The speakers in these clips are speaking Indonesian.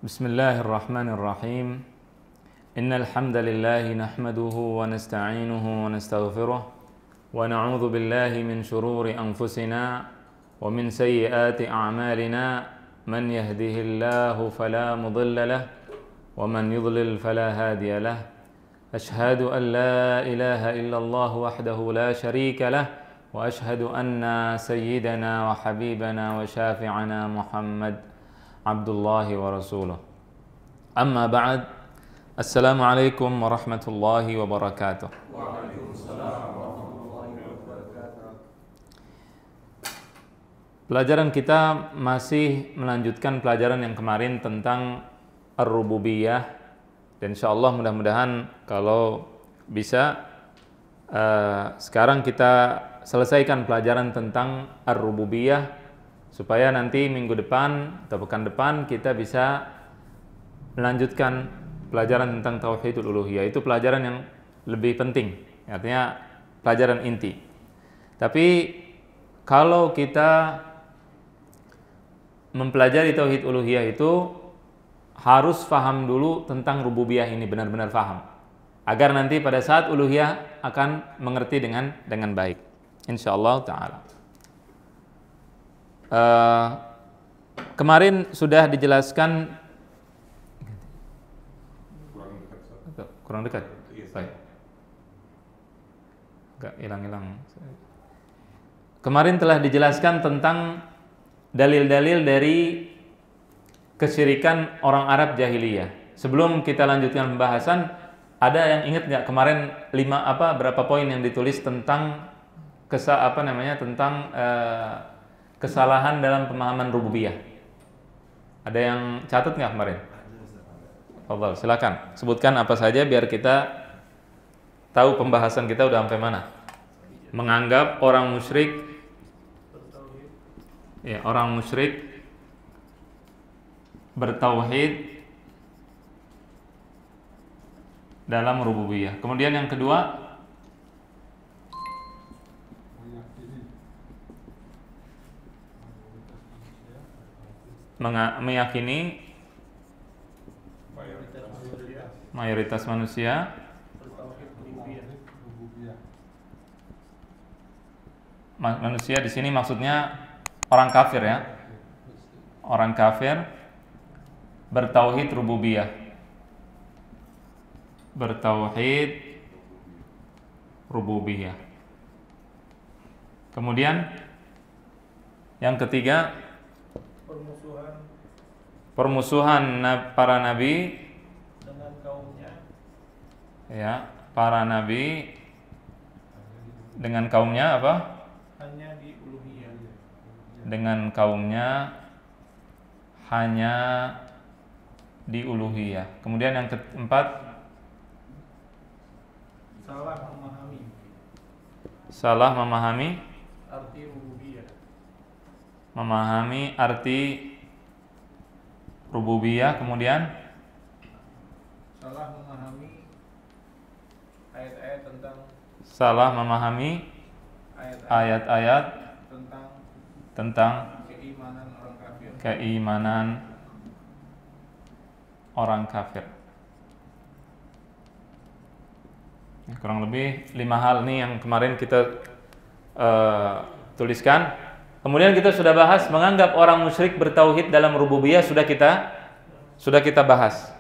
بسم الله الرحمن الرحيم إن الحمد لله نحمده ونستعينه ونستغفره ونعوذ بالله من شرور أنفسنا ومن سيئات أعمالنا من يهده الله فلا مضل له ومن يضلل فلا هادي له أشهد أن لا إله إلا الله وحده لا شريك له وأشهد أن سيدنا وحبيبنا وشافعنا محمد عبد الله ورسوله أما بعد السلام عليكم ورحمة الله وبركاته. Pelajaran kita masih melanjutkan pelajaran yang kemarin tentang ar-rububiyah, dan insyaallah mudah-mudahan kalau bisa sekarang kita selesaikan pelajaran tentang ar-rububiyah supaya nanti minggu depan atau pekan depan kita bisa melanjutkan pelajaran tentang tauhidul uluhiyah. Itu pelajaran yang lebih penting, artinya pelajaran inti. Tapi kalau kita mempelajari tauhid uluhiyah itu harus paham dulu tentang rububiyah ini, benar-benar paham, agar nanti pada saat uluhiyah akan mengerti dengan baik, insyaallah taala. Kemarin sudah dijelaskan kurang dekat. Baik. Enggak hilang-hilang. Kemarin telah dijelaskan tentang dalil-dalil dari kesyirikan orang Arab jahiliyah. Sebelum kita lanjutkan pembahasan, ada yang ingat nggak kemarin berapa poin yang ditulis tentang tentang kesalahan dalam pemahaman rububiyah? Ada yang catat nggak kemarin? Fadhal, silakan sebutkan apa saja biar kita tahu pembahasan kita udah sampai mana. Menganggap orang musyrik, ya, orang musyrik bertauhid dalam rububiyah. Kemudian yang kedua, meyakini mayoritas manusia di sini maksudnya orang kafir, ya. Orang kafir bertauhid rububiyah. Bertauhid rububiyah. Kemudian yang ketiga, permusuhan para nabi dengan kaumnya. Ya, para nabi dengan kaumnya apa? Hanya di uluhiyah. Dengan kaumnya hanya di uluhiyah. Kemudian yang keempat, salah memahami arti rububiyah. Memahami arti rububiyah. Kemudian salah memahami ayat-ayat tentang keimanan orang kafir. Kurang lebih 5 hal nih yang kemarin kita tuliskan. Kemudian kita sudah bahas menganggap orang musyrik bertauhid dalam rububiyah, sudah kita bahas.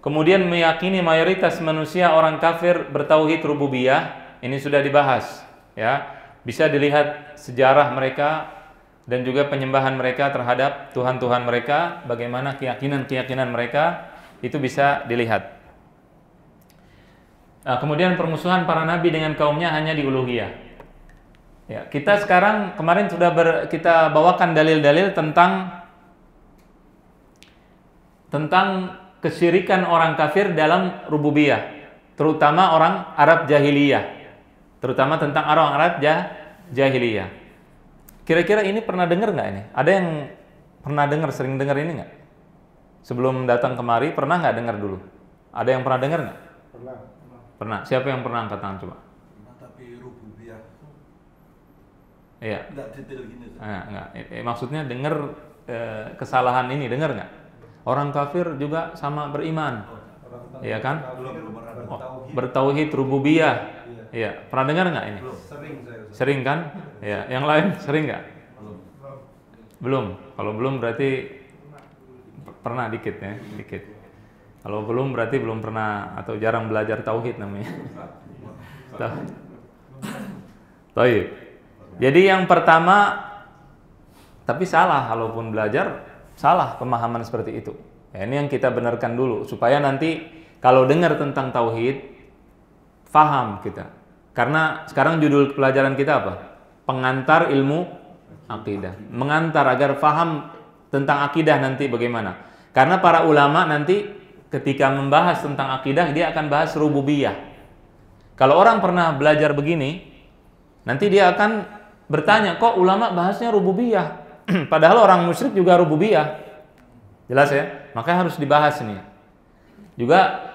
Kemudian meyakini mayoritas manusia orang kafir bertauhid rububiyah, ini sudah dibahas, ya. Bisa dilihat sejarah mereka dan juga penyembahan mereka terhadap tuhan-tuhan mereka, bagaimana keyakinan mereka, itu bisa dilihat. Nah, kemudian permusuhan para nabi dengan kaumnya hanya di uluhiyah. Ya, kita sekarang kemarin sudah kita bawakan dalil-dalil tentang kesyirikan orang kafir dalam rububiyah, terutama orang Arab jahiliyah, terutama tentang orang Arab jahiliyah. Kira-kira ini pernah dengar nggak ini? Ada yang pernah dengar, sering dengar ini nggak? Sebelum datang kemari pernah nggak dengar dulu? Ada yang pernah dengar nggak? Pernah. Siapa yang pernah angkat tangan coba? Tapi rububiyah. Iya. Nggak detail gini. Maksudnya dengar kesalahan ini, dengar nggak? Orang kafir juga sama beriman. Iya kan? Belum pernah Bertauhid rububiyah. Iya, pernah dengar nggak ini? Sering saya. Sering kan? Ya, yang lain sering nggak? Belum. Kalau belum berarti pernah dikit ya, dikit. Kalau belum berarti belum pernah atau jarang belajar tauhid namanya. Baik. Jadi yang pertama, tapi salah kalaupun belajar salah pemahaman seperti itu. Ya, ini yang kita benarkan dulu supaya nanti kalau dengar tentang tauhid faham kita. Karena sekarang judul pelajaran kita apa? Pengantar ilmu akidah. Mengantar agar faham tentang akidah nanti bagaimana. Karena para ulama nanti ketika membahas tentang akidah dia akan bahas rububiyah. Kalau orang pernah belajar begini, nanti dia akan bertanya, kok ulama bahasnya rububiyah? Padahal orang musyrik juga rububiyah. Jelas ya? Makanya harus dibahas ini. Juga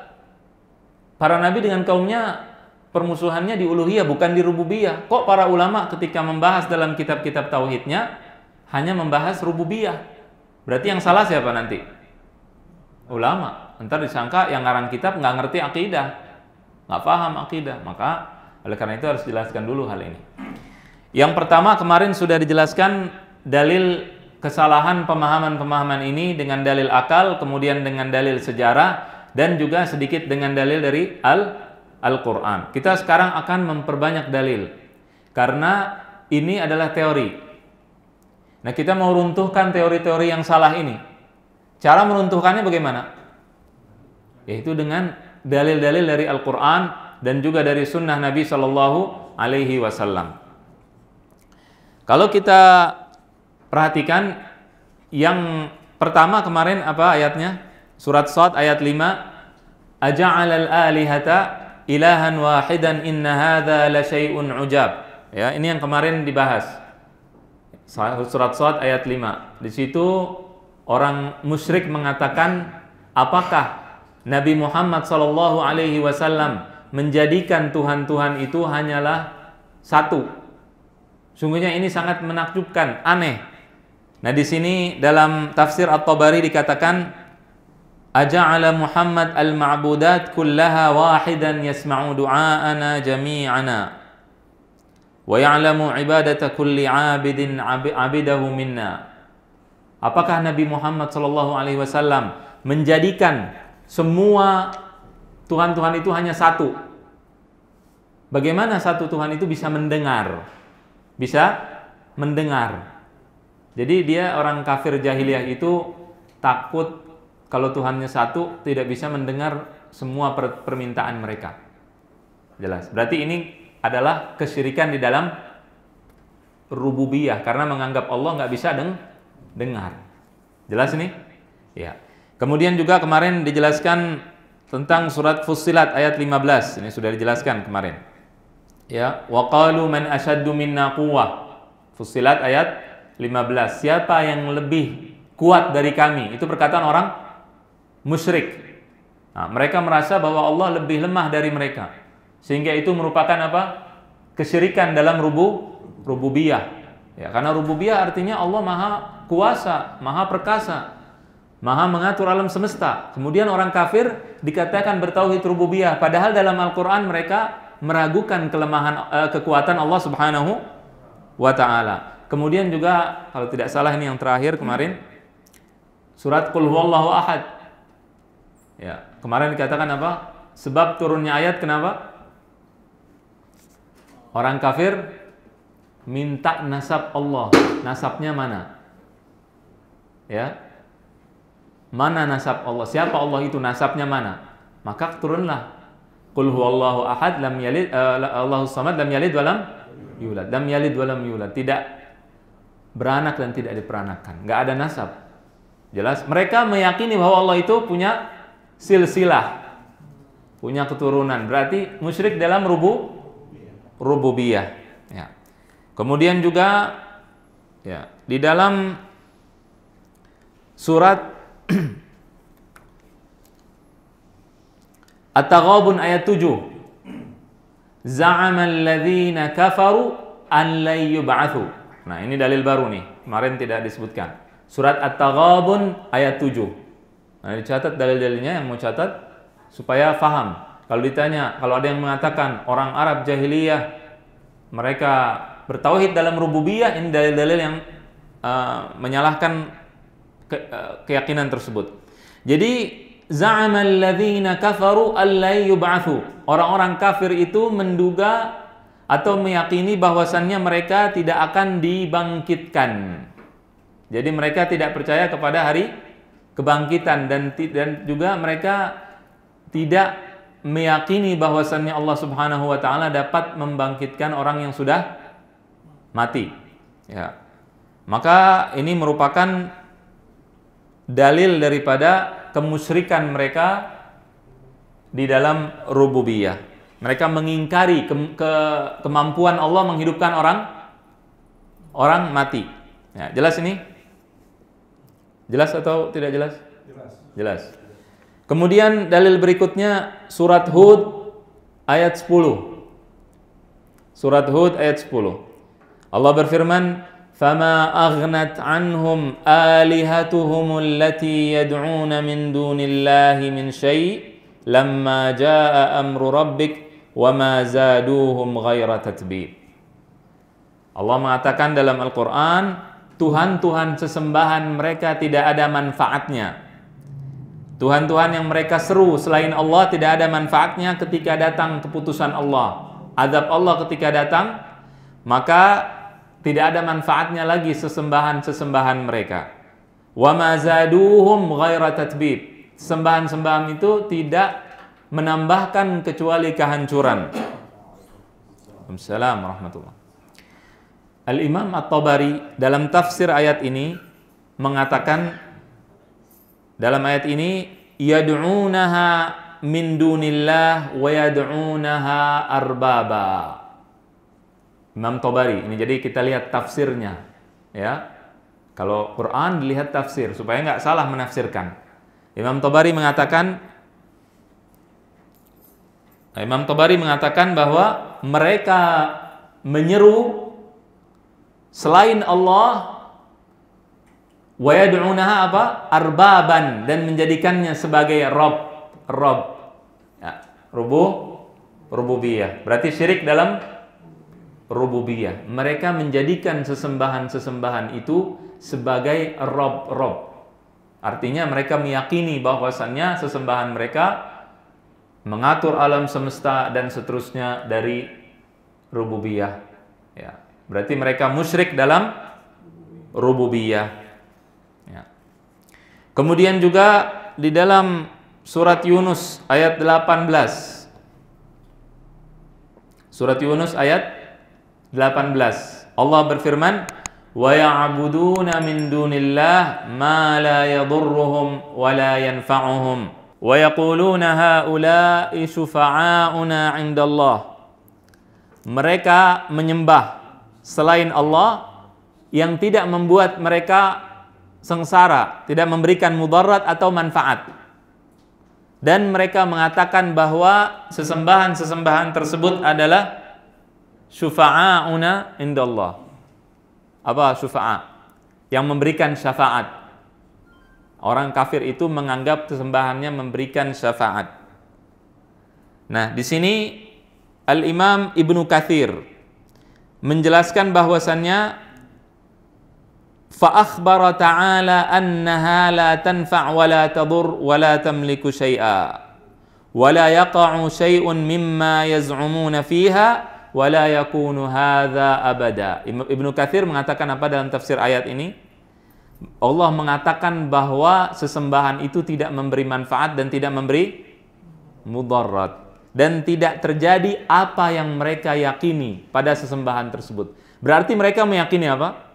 para nabi dengan kaumnya permusuhannya di uluhiyah bukan di rububiyah. Kok para ulama ketika membahas dalam kitab-kitab tauhidnya hanya membahas rububiyah? Berarti yang salah siapa nanti? Ulama. Ntar disangka yang ngarang kitab nggak ngerti akidah, nggak paham akidah. Maka oleh karena itu harus dijelaskan dulu hal ini. Yang pertama kemarin sudah dijelaskan dalil kesalahan pemahaman-pemahaman ini dengan dalil akal, kemudian dengan dalil sejarah, dan juga sedikit dengan dalil dari Al-Quran. Kita sekarang akan memperbanyak dalil karena ini adalah teori. Nah, kita mau runtuhkan teori-teori yang salah ini. Cara meruntuhkannya bagaimana? Yaitu dengan dalil-dalil dari Al-Quran dan juga dari sunnah Nabi Shallallahu Alaihi Wasallam. Kalau kita perhatikan yang pertama kemarin apa ayatnya? Surat Shad ayat 5. Aja'alal alihata ilahan wahidan inna hadza la syai'un ujab. Ya, ini yang kemarin dibahas. Surat Shad ayat 5. Di situ orang musyrik mengatakan, apakah Nabi Muhammad sallallahu alaihi wasallam menjadikan Tuhan-Tuhan itu hanyalah satu? Sungguhnya ini sangat menakjubkan, aneh. Nah, di sini dalam tafsir At-Tabari dikatakan, aja'ala Muhammad al-ma'budat kullaha wahidan yasma'u du'aana jami'ana wa ya'lamu ibadata kulli 'abidin 'abidahu minna. Apakah Nabi Muhammad sallallahu alaihi wasallam menjadikan semua Tuhan-Tuhan itu hanya satu? Bagaimana satu Tuhan itu bisa mendengar? Bisa mendengar. Jadi dia orang kafir jahiliyah itu takut kalau Tuhannya satu tidak bisa mendengar semua permintaan mereka. Jelas. Berarti ini adalah kesyirikan di dalam rububiyah karena menganggap Allah nggak bisa dengar. Jelas ini? Ya. Kemudian juga kemarin dijelaskan tentang surat Fussilat ayat 15. Ini sudah dijelaskan kemarin. Ya, wa qalu man ashaddu minna quwwah. Fussilat ayat 15. Siapa yang lebih kuat dari kami? Itu perkataan orang musyrik. Nah, mereka merasa bahwa Allah lebih lemah dari mereka. Sehingga itu merupakan apa? Kesyirikan dalam rububiyah. Ya, karena rububiyah artinya Allah Maha Kuasa, Maha Perkasa, Maha mengatur alam semesta. Kemudian orang kafir dikatakan bertauhid rububiyah, padahal dalam Al-Qur'an mereka meragukan kelemahan kekuatan Allah Subhanahu wa taala. Kemudian juga kalau tidak salah ini yang terakhir kemarin surat Qul Huwallahu Ahad. Ya, kemarin dikatakan apa? Sebab turunnya ayat kenapa? Orang kafir minta nasab Allah. Nasabnya mana? Ya. Mana nasab Allah? Siapa Allah itu? Nasabnya mana? Maka turunlah Qul huwallahu ahad lam yalid Allahus samad lam yalid wa lam yulad. Lam yalid wa lam yulad. Tidak beranak dan tidak diperanakan. Enggak ada nasab. Jelas mereka meyakini bahwa Allah itu punya silsilah, punya keturunan. Berarti musyrik dalam rububiyah. Ya. Kemudian juga ya, di dalam surat At-Taghabun ayat 7. Za'ama alladhina kafaru an la yub'atsu. Nah, ini dalil baru nih. Kemarin tidak disebutkan. Surat At-Taghabun ayat 7. Nah, dicatat dalil-dalilnya, yang mau catat supaya faham. Kalau ditanya, kalau ada yang mengatakan orang Arab jahiliyah mereka bertauhid dalam rububiyah, ini dalil-dalil yang menyalahkan keyakinan tersebut. Jadi za'amal ladzina kafaru allai yub'atsu. Orang-orang kafir itu menduga atau meyakini bahwasannya mereka tidak akan dibangkitkan. Jadi mereka tidak percaya kepada hari kebangkitan dan juga mereka tidak meyakini bahwasannya Allah Subhanahu wa taala dapat membangkitkan orang yang sudah mati. Ya. Maka ini merupakan dalil daripada kemusyrikan mereka di dalam rububiyah. Mereka mengingkari kemampuan Allah menghidupkan orang mati. Ya, jelas ini? Jelas atau tidak jelas? Jelas. Kemudian dalil berikutnya surat Hud ayat 10. Surat Hud ayat 10. Allah berfirman, فَمَا أَغْنَتْ عَنْهُمْ آلِهَتُهُمُ الَّتِي يَدْعُونَ مِنْ دُونِ اللَّهِ مِنْ شَيْءٍ لَمَّا جَاءَ أَمْرُ رَبِّكَ وَمَا زَادُوهُمْ غَيْرَ تَتْبِيبٍ. Allah mengatakan dalam Al-Quran, Tuhan-Tuhan sesembahan mereka tidak ada manfaatnya. Tuhan-Tuhan yang mereka seru selain Allah tidak ada manfaatnya ketika datang keputusan Allah. Azab Allah ketika datang, maka tidak ada manfaatnya lagi sesembahan-sesembahan mereka. Wa ma zaduhum ghaira tatbib. Sembahan-sembahan itu tidak menambahkan kecuali kehancuran. Waalaikumsalam warahmatullahi. Al-Imam At-Tabari dalam tafsir ayat ini mengatakan, dalam ayat ini yad'unaha min dunillah wa yad'unaha arbaba. Imam Tabari ini, jadi kita lihat tafsirnya ya. Kalau Quran dilihat tafsir supaya nggak salah menafsirkan. Imam Tabari mengatakan bahwa mereka menyeru selain Allah, wa yad'unaha apa? Arbaban, dan menjadikannya sebagai Rob. Ya, rububiyah. Berarti syirik dalam rububiyah. Mereka menjadikan sesembahan-sesembahan itu sebagai Rob. Artinya mereka meyakini bahwasannya sesembahan mereka mengatur alam semesta dan seterusnya dari rububiyah. Ya. Berarti mereka musyrik dalam rububiyah. Ya. Kemudian juga di dalam surat Yunus ayat 18. Surat Yunus ayat 18. Allah berfirman, wa ya'buduna min dunillah ma la yadurruhum wa la yanfa'uhum wa yaquluna haula'i syufa'auna 'indallah. Mereka menyembah selain Allah yang tidak membuat mereka sengsara, tidak memberikan mudarat atau manfaat. Dan mereka mengatakan bahwa sesembahan-sesembahan tersebut adalah syufa'auna indallah. Apa syufa'a? Yang memberikan syafaat. Orang kafir itu menganggap sesembahannya memberikan syafaat. Nah, di sini Al-Imam Ibnu Katsir menjelaskan bahwasannya fa akhbara ta'ala annaha la tanfa' wa la tadur wa la tamliku syai'a wa la yaqa'u syai'un mimma yaz'umuna fiha wala yakunu hadza abada. Ibnu Katsir mengatakan apa dalam tafsir ayat ini? Allah mengatakan bahwa sesembahan itu tidak memberi manfaat dan tidak memberi mudarat, dan tidak terjadi apa yang mereka yakini pada sesembahan tersebut. Berarti mereka meyakini apa?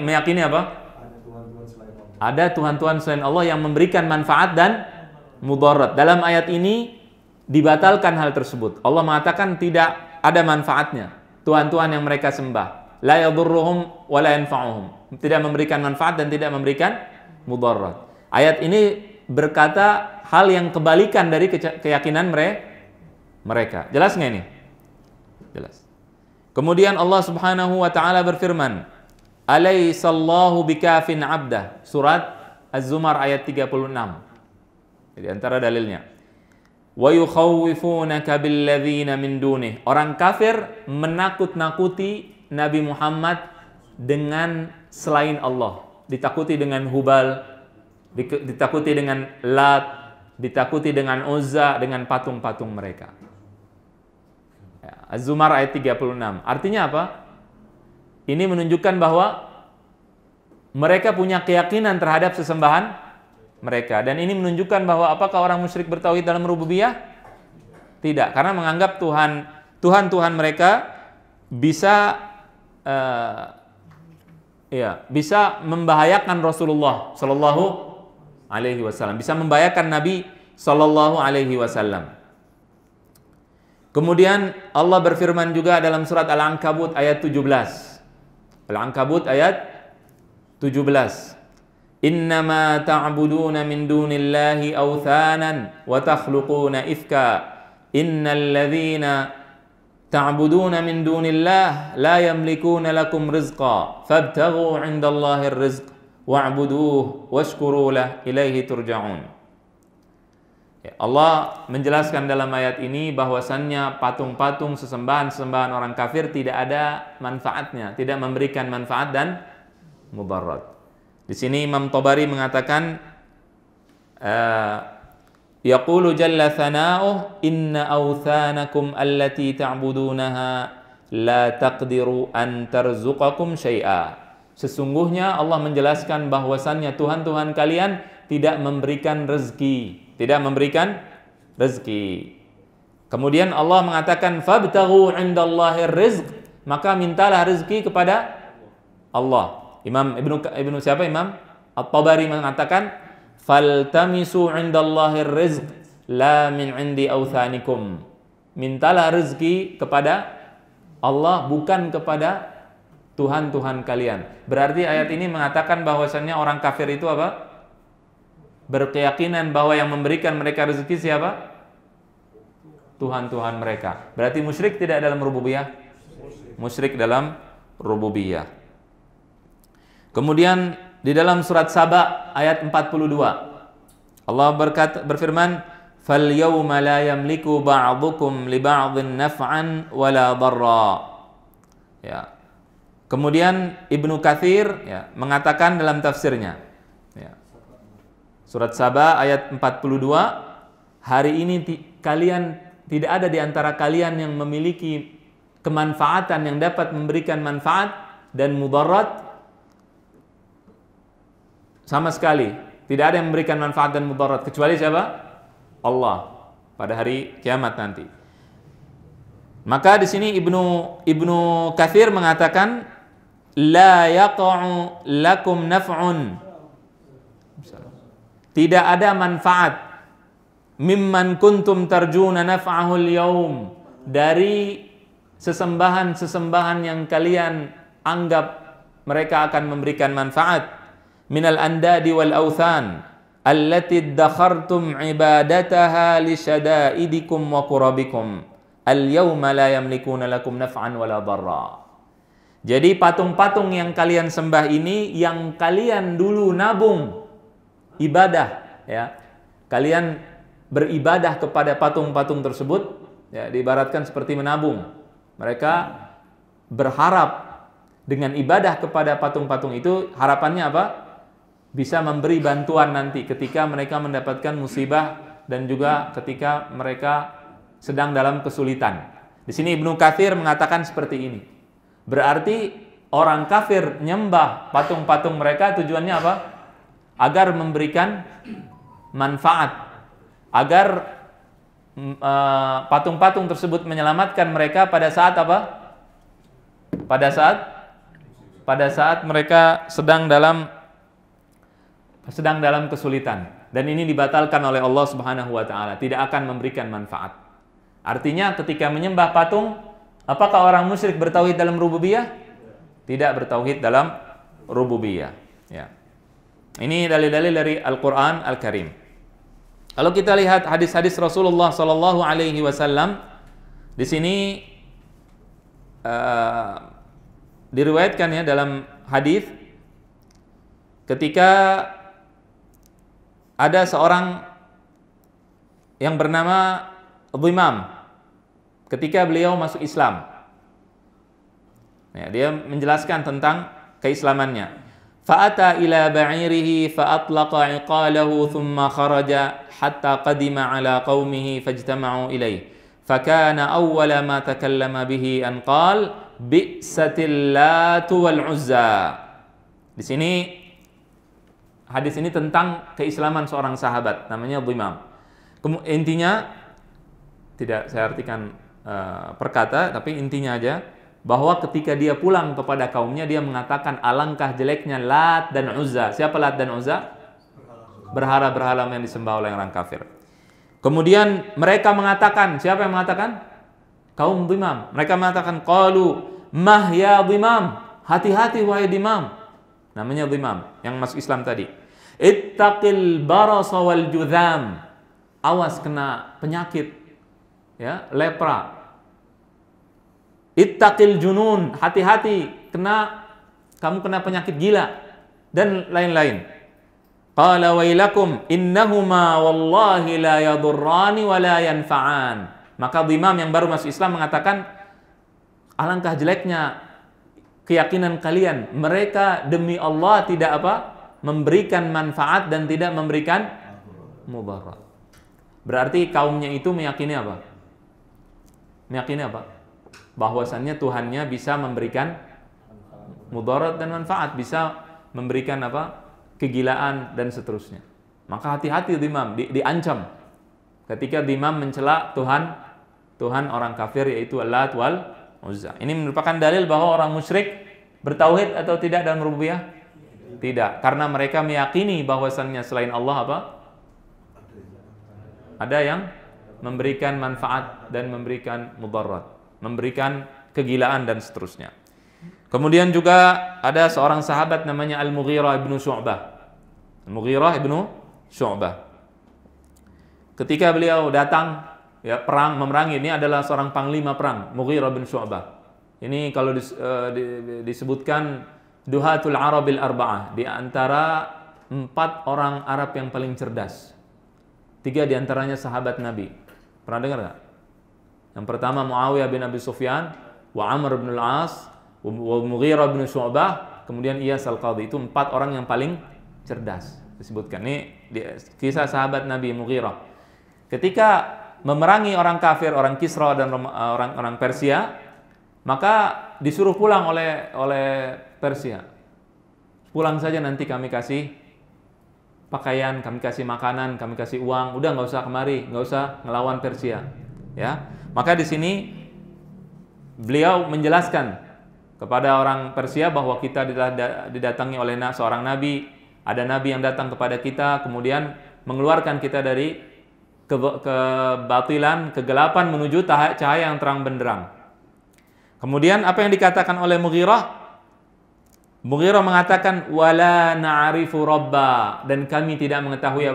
Meyakini apa? Ada Tuhan-Tuhan selain Allah yang memberikan manfaat dan mudarat. Dalam ayat ini dibatalkan hal tersebut. Allah mengatakan tidak ada manfaatnya Tuhan-Tuhan yang mereka sembah. La yadurruhum wa la yanfa'uhum. Tidak memberikan manfaat dan tidak memberikan mudarat. Ayat ini berkata hal yang kebalikan dari keyakinan mereka. Jelas nggak ini? Jelas. Kemudian Allah Subhanahu wa taala berfirman, "Alaisallahu bikafin 'abdah." Surat Az-Zumar ayat 36. Jadi antara dalilnya. Wa yukhawwifunaka billadzina min dunih. Orang kafir menakut-nakuti Nabi Muhammad dengan selain Allah. Ditakuti dengan Hubal, ditakuti dengan Lat, ditakuti dengan Uzza, dengan patung-patung mereka. Ya, Az-Zumar ayat 36. Artinya apa? Ini menunjukkan bahwa mereka punya keyakinan terhadap sesembahan mereka. Dan ini menunjukkan bahwa apakah orang musyrik bertauhid dalam rububiyah? Tidak, karena menganggap Tuhan mereka bisa bisa membahayakan Rasulullah Sallallahu Alaihi Wasallam, bisa membahayakan Nabi Sallallahu Alaihi Wasallam. Kemudian Allah berfirman juga dalam surat Al-Ankabut ayat 17. Al-Ankabut ayat 17. Innama ta'buduna min dunillahi awthanan wa takhluquna ifka innal ladzina ta'buduna min dunillah la yamlikuna lakum rizqa fabtaghu 'indallahi ar-rizq wa'buduhu washkuru lahu ilaihi turja'un. Ya, Allah menjelaskan dalam ayat ini bahwasannya patung-patung sesembahan orang kafir tidak ada manfaatnya, tidak memberikan manfaat dan mudarat. Di sini Imam Tabari mengatakan yaqulu jalla thana'uh inna awthanakum allati ta'budunaha la taqdiru an tarzuqakum syai'a. Sesungguhnya Allah menjelaskan bahwasannya Tuhan-Tuhan kalian tidak memberikan rezeki, Kemudian Allah mengatakan fabtaghu 'indallahi rizq, maka mintalah rezeki kepada Allah. Imam At-Tabari mengatakan faltamisu 'indallahi rizq la min 'indi awthanikum. Mintalah rezeki kepada Allah, bukan kepada Tuhan-Tuhan kalian. Berarti ayat ini mengatakan bahwasannya orang kafir itu apa? Berkeyakinan bahwa yang memberikan mereka rezeki siapa? Tuhan-Tuhan mereka. Berarti musyrik tidak dalam rububiyah? Musyrik dalam rububiyah. Kemudian di dalam surat Saba ayat 42 Allah berfirman fal yawma la yamliku ba'dukum li ba'dhin naf'an wala darra. Ya. Kemudian Ibnu Katsir mengatakan dalam tafsirnya, surat Saba ayat 42, hari ini kalian tidak ada di antara kalian yang memiliki kemanfaatan yang dapat memberikan manfaat dan mudarat sama sekali. Tidak ada yang memberikan manfaat dan mudarat kecuali siapa? Allah pada hari kiamat nanti. Maka di sini Ibnu Katsir mengatakan la yaqa'u lakum naf'un. Tidak ada manfaat mimman kuntum tarjuna naf'ahu al-yawm, dari sesembahan yang kalian anggap mereka akan memberikan manfaat, minal andadi wal awthan allati dakhartum ibadataha li syada'idikum wa qurabikum al-yawma la yamlikuna lakum naf'an wala darra. Jadi patung-patung yang kalian sembah ini yang kalian dulu nabung ibadah, ya. Kalian beribadah kepada patung-patung tersebut, ya, diibaratkan seperti menabung. Mereka berharap dengan ibadah kepada patung-patung itu, harapannya apa? Bisa memberi bantuan nanti ketika mereka mendapatkan musibah dan juga ketika mereka sedang dalam kesulitan. Di sini Ibnu Katsir mengatakan seperti ini. Berarti orang kafir nyembah patung-patung mereka tujuannya apa? Agar memberikan manfaat, agar patung-patung tersebut menyelamatkan mereka pada saat apa? Pada saat mereka sedang dalam kesulitan, dan ini dibatalkan oleh Allah Subhanahu wa taala, tidak akan memberikan manfaat. Artinya ketika menyembah patung, apakah orang musyrik bertauhid dalam rububiyah? Tidak bertauhid dalam rububiyah, ya. Ini dalil-dalil dari Al-Qur'an Al-Karim. Kalau kita lihat hadis-hadis Rasulullah sallallahu alaihi wasallam, di sini diriwayatkan ya dalam hadis ketika ada seorang yang bernama Dhimam ketika beliau masuk Islam. Ya, dia menjelaskan tentang keislamannya. Fa'ata ila ba'irihi fa'atlaqa 'iqalahu thumma kharaja hatta qadima ala qaumihi fajtama'u ilayhi. Fakana awwala ma takallama bihi an qala bi'satil Latu wal Uzza. Di sini hadis ini tentang keislaman seorang sahabat namanya Dhimam. Intinya tidak saya artikan perkata, tapi intinya aja bahwa ketika dia pulang kepada kaumnya, dia mengatakan alangkah jeleknya Lat dan Uzza. Siapa Lat dan Uzza? Berhala-berhala yang disembah oleh orang kafir. Kemudian mereka mengatakan, siapa yang mengatakan? Kaum Dhimam. Mereka mengatakan, qalu mah ya Dhimam, hati-hati wahai Dhimam. Namanya Dhimam yang masuk Islam tadi. Ittaqil barasa wal judham. Awas kena penyakit, ya, lepra. Ittaqil junun, hati-hati kamu kena penyakit gila dan lain-lain. Qala wailakum innahuma wallahi la yadurrani wa la yanfa'an. Maka Dhimam yang baru masuk Islam mengatakan, alangkah jeleknya keyakinan kalian, mereka demi Allah tidak memberikan manfaat dan tidak memberikan mudarat. Berarti kaumnya itu meyakini apa? Meyakini apa? Bahwasannya Tuhannya bisa memberikan mudarat dan manfaat, bisa memberikan kegilaan dan seterusnya. Maka hati-hati Dhimam, diancam ketika Dhimam mencela Tuhan orang kafir, yaitu Lat wal Uzza. Ini merupakan dalil bahwa orang musyrik bertauhid atau tidak dalam rububiyah? Tidak, karena mereka meyakini bahwasannya selain Allah ada yang memberikan manfaat dan memberikan mudarat, memberikan kegilaan dan seterusnya. Kemudian juga ada seorang sahabat namanya Al-Mughirah ibnu Syu'bah. Al-Mughirah ibnu Syu'bah. Ketika beliau datang perang, memerangi, ini adalah seorang panglima perang, Mughirah bin Syu'bah. Ini kalau disebutkan Duhatul Arabil Arba'ah, di antara 4 orang Arab yang paling cerdas. 3 di antaranya sahabat Nabi. Pernah dengar nggak? Yang pertama Muawiyah bin Abi Sufyan, wa Amr bin Al-As, wa Mughirah bin Syu'bah, kemudian Iyas Al-Qadhi. Itu 4 orang yang paling cerdas disebutkan. Ini kisah sahabat Nabi Mughirah. Ketika memerangi orang kafir, orang Kisra dan orang Persia, maka disuruh pulang oleh Persia. Pulang saja, nanti kami kasih pakaian, kami kasih makanan, kami kasih uang. Udah nggak usah kemari, nggak usah ngelawan Persia. Ya, maka di sini beliau menjelaskan kepada orang Persia bahwa kita didatangi oleh seorang nabi, ada nabi yang datang kepada kita, kemudian mengeluarkan kita dari kebatilan, kegelapan menuju cahaya yang terang benderang. Kemudian apa yang dikatakan oleh Mughirah? Mughirah mengatakan wala na'rifu rabba, dan kami tidak mengetahui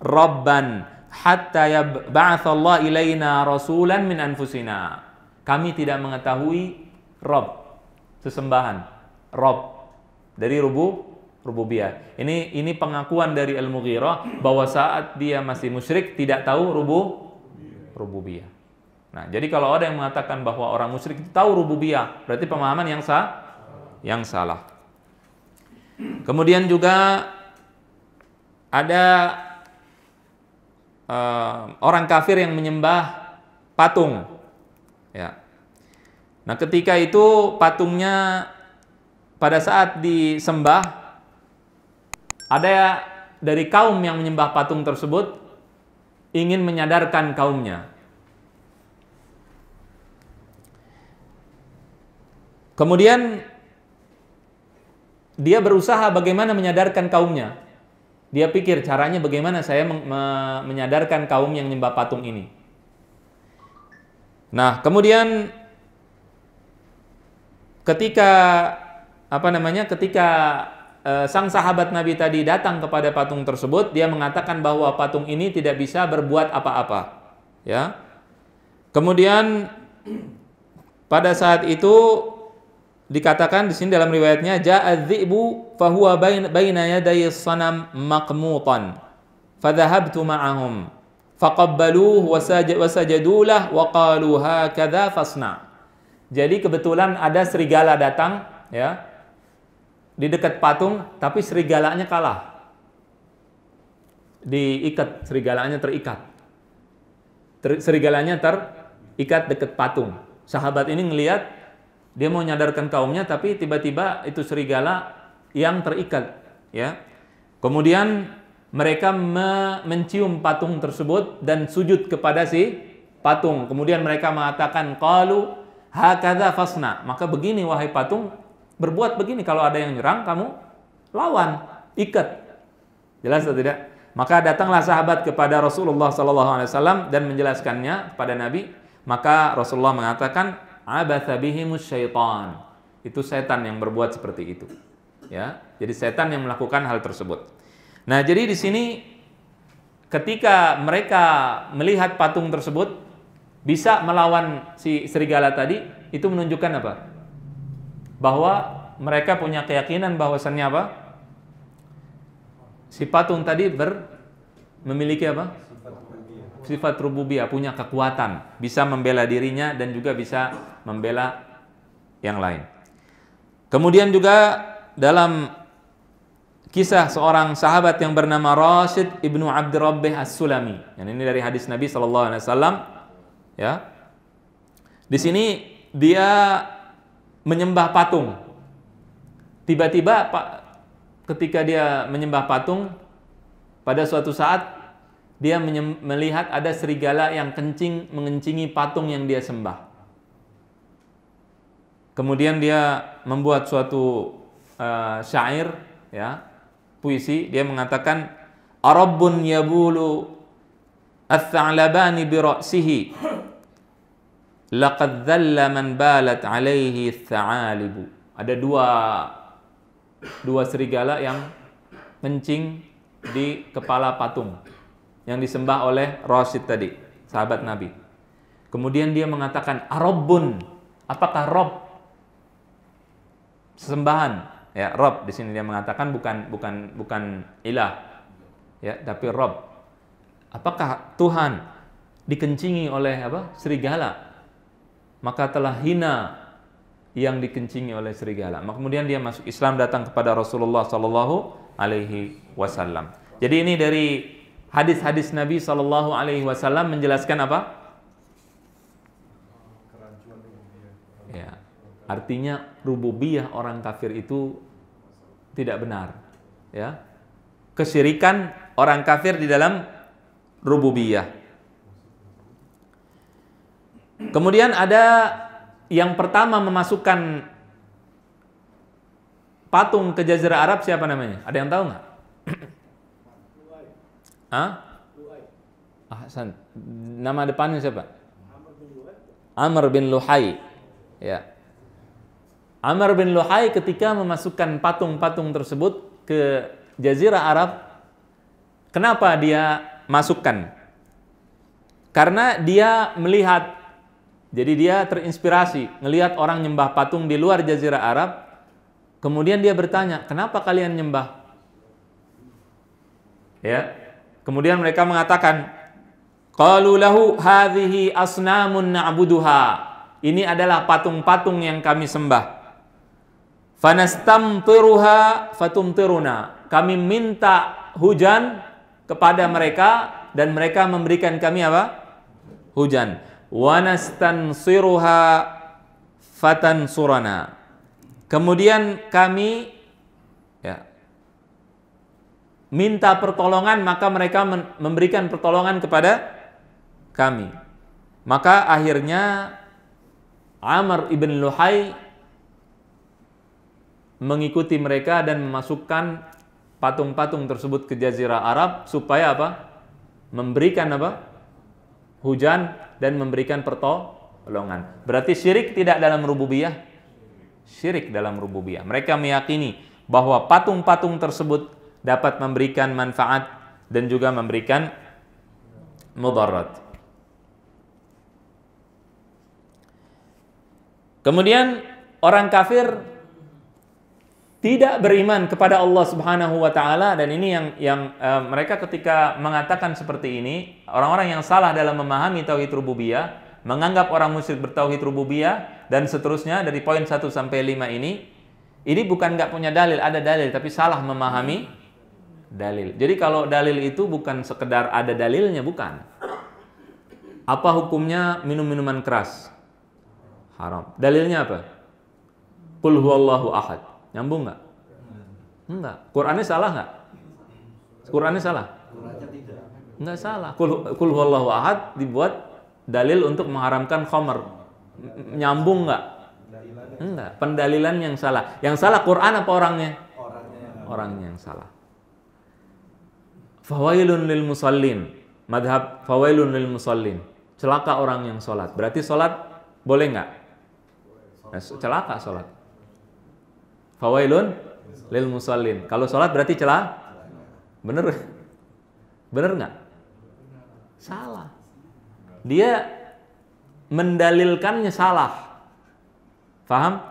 Rabban hatta yab'atsallahu ilaina rasulan min anfusina. Kami tidak mengetahui Rabb, sesembahan, Rabb dari rububiyah. Ini pengakuan dari Al-Mughirah bahwa saat dia masih musyrik tidak tahu rububiyah. Nah, jadi kalau ada yang mengatakan bahwa orang musyrik itu tahu rububiyah, berarti pemahaman yang salah. Kemudian juga ada orang kafir yang menyembah patung. Ya. Nah, ketika itu patungnya pada saat disembah, ada dari kaum yang menyembah patung tersebut ingin menyadarkan kaumnya. Kemudian dia berusaha bagaimana menyadarkan kaumnya. Dia pikir caranya bagaimana saya menyadarkan kaum yang menyembah patung ini. Nah, kemudian ketika sang sahabat Nabi tadi datang kepada patung tersebut, dia mengatakan bahwa patung ini tidak bisa berbuat apa-apa. Ya. Kemudian pada saat itu dikatakan di sini dalam riwayatnya ja'a dzi'bu fahuwa baina yaday sanam maqmutan. fadhahabtu ma'ahum faqabbaluhu wasajadulah wa qalu hakadha fasna. Jadi kebetulan ada serigala datang ya di dekat patung, tapi serigalanya kalah. Diikat, serigalanya terikat. Serigalanya terikat dekat patung. Sahabat ini ngelihat, dia mau nyadarkan kaumnya, tapi tiba-tiba itu serigala yang terikat ya. Kemudian mereka mencium patung tersebut dan sujud kepada si patung. Kemudian mereka mengatakan qalu hakadha fasna. Maka begini wahai patung, berbuat begini, kalau ada yang nyerang kamu lawan, ikat. Jelas atau tidak? Maka datanglah sahabat kepada Rasulullah SAW dan menjelaskannya kepada Nabi. Maka Rasulullah mengatakan abatha bihimus syaitan. Itu setan yang berbuat seperti itu. Ya, jadi setan yang melakukan hal tersebut. Nah, jadi di sini ketika mereka melihat patung tersebut bisa melawan si serigala tadi, itu menunjukkan apa? Bahwa mereka punya keyakinan bahwasannya apa? Si patung tadi memiliki apa? Sifat rububiyah, punya kekuatan, bisa membela dirinya dan juga bisa membela yang lain. Kemudian juga dalam kisah seorang sahabat yang bernama Rashid ibnu Abdurrabbih As-Sulami. Yang ini dari hadis Nabi SAW. Ya. Di sini dia menyembah patung. Tiba-tiba ketika dia menyembah patung, pada suatu saat dia melihat ada serigala yang mengencingi patung yang dia sembah. Kemudian dia membuat suatu syair, ya, puisi. Dia mengatakan Arabbun yabulu ats-tha'labani bi ra'sihi laqad dhalla man balat alaihi ats-tha'alibu. Ada dua serigala yang kencing di kepala patung yang disembah oleh Rashid tadi, sahabat Nabi. Kemudian dia mengatakan Arabbun, apakah Rob? Sesembahan. Ya, Rob di sini dia mengatakan bukan ilah. Ya, tapi Rob. Apakah Tuhan dikencingi oleh apa? Serigala? Maka telah hina yang dikencingi oleh serigala. Maka kemudian dia masuk Islam, datang kepada Rasulullah sallallahu alaihi wasallam. Jadi ini dari hadis-hadis Nabi sallallahu alaihi wasallam menjelaskan apa? Ya. Artinya rububiyah orang kafir itu tidak benar, ya. Kesyirikan orang kafir di dalam rububiyah. Kemudian ada yang pertama memasukkan patung ke Jazirah Arab, siapa namanya? Ada yang tahu nggak? Ahsan. Nama depannya siapa? Amr bin Luhai. Ya. Amr bin Luhai ketika memasukkan patung-patung tersebut ke Jazirah Arab, kenapa dia masukkan? Karena dia melihat, jadi dia terinspirasi melihat orang nyembah patung di luar Jazirah Arab. Kemudian dia bertanya, kenapa kalian nyembah? Ya. Kemudian mereka mengatakan, qalu lahu hadhihi asnamun na'buduha. Ini adalah patung-patung yang kami sembah. Fanastamtiruha fatumtiruna. Kami minta hujan kepada mereka dan mereka memberikan kami apa? Hujan. Wa nastansiruha fatansurana. Kemudian kami minta pertolongan, maka mereka memberikan pertolongan kepada kami. Maka akhirnya Amr ibn Luhai mengikuti mereka dan memasukkan patung-patung tersebut ke Jazirah Arab supaya apa? Memberikan apa? Hujan dan memberikan pertolongan. Berarti syirik tidak dalam rububiyah? Syirik dalam rububiyah. Mereka meyakini bahwa patung-patung tersebut dapat memberikan manfaat dan juga memberikan mudarat. Kemudian orang kafir tidak beriman kepada Allah Subhanahu wa taala. Dan ini yang mereka ketika mengatakan seperti ini, orang-orang yang salah dalam memahami tauhid rububiyah, menganggap orang musyrik bertauhid rububiyah dan seterusnya dari poin 1 sampai 5 ini bukan nggak punya dalil, ada dalil tapi salah memahami dalil. Jadi kalau dalil itu bukan sekedar ada dalilnya, bukan. Apa hukumnya minum minuman keras? Haram. Dalilnya apa? Qul huwallahu ahad. Nyambung nggak? Enggak. Qurannya salah nggak? Qurannya salah? Enggak salah. Qul huwallahu ahad dibuat dalil untuk mengharamkan khamr. Nyambung nggak? Enggak. Pendalilan yang salah. Yang salah Quran apa orangnya? Orangnya yang salah. Fawailun lil musallin. Madhab fawailun lil musallin. Celaka orang yang sholat. Berarti sholat boleh nggak? Celaka sholat. Fawailun lil musallin. Kalau sholat berarti celah? Bener? Bener nggak? Salah. Dia mendalilkannya salah. Faham?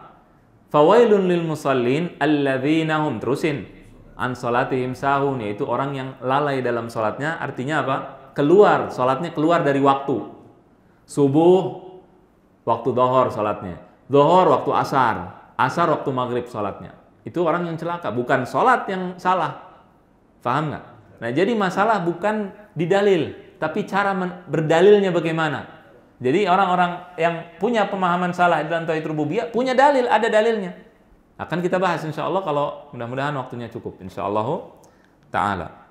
Fawailun lil musallin alladzina hum, terusin, an sholatihim sahun, yaitu orang yang lalai dalam sholatnya. Artinya apa? Keluar, sholatnya keluar dari waktu. Subuh waktu dhuhur sholatnya, dhuhur waktu asar, asar waktu maghrib sholatnya. Itu orang yang celaka, bukan sholat yang salah. Paham nggak? Nah, jadi masalah bukan di dalil, tapi cara berdalilnya bagaimana. Jadi orang-orang yang punya pemahaman salah dalam tauhid rububiyah punya dalil, ada dalilnya. Akan kita bahas insya Allah kalau mudah-mudahan waktunya cukup. Insya Allah Ta'ala.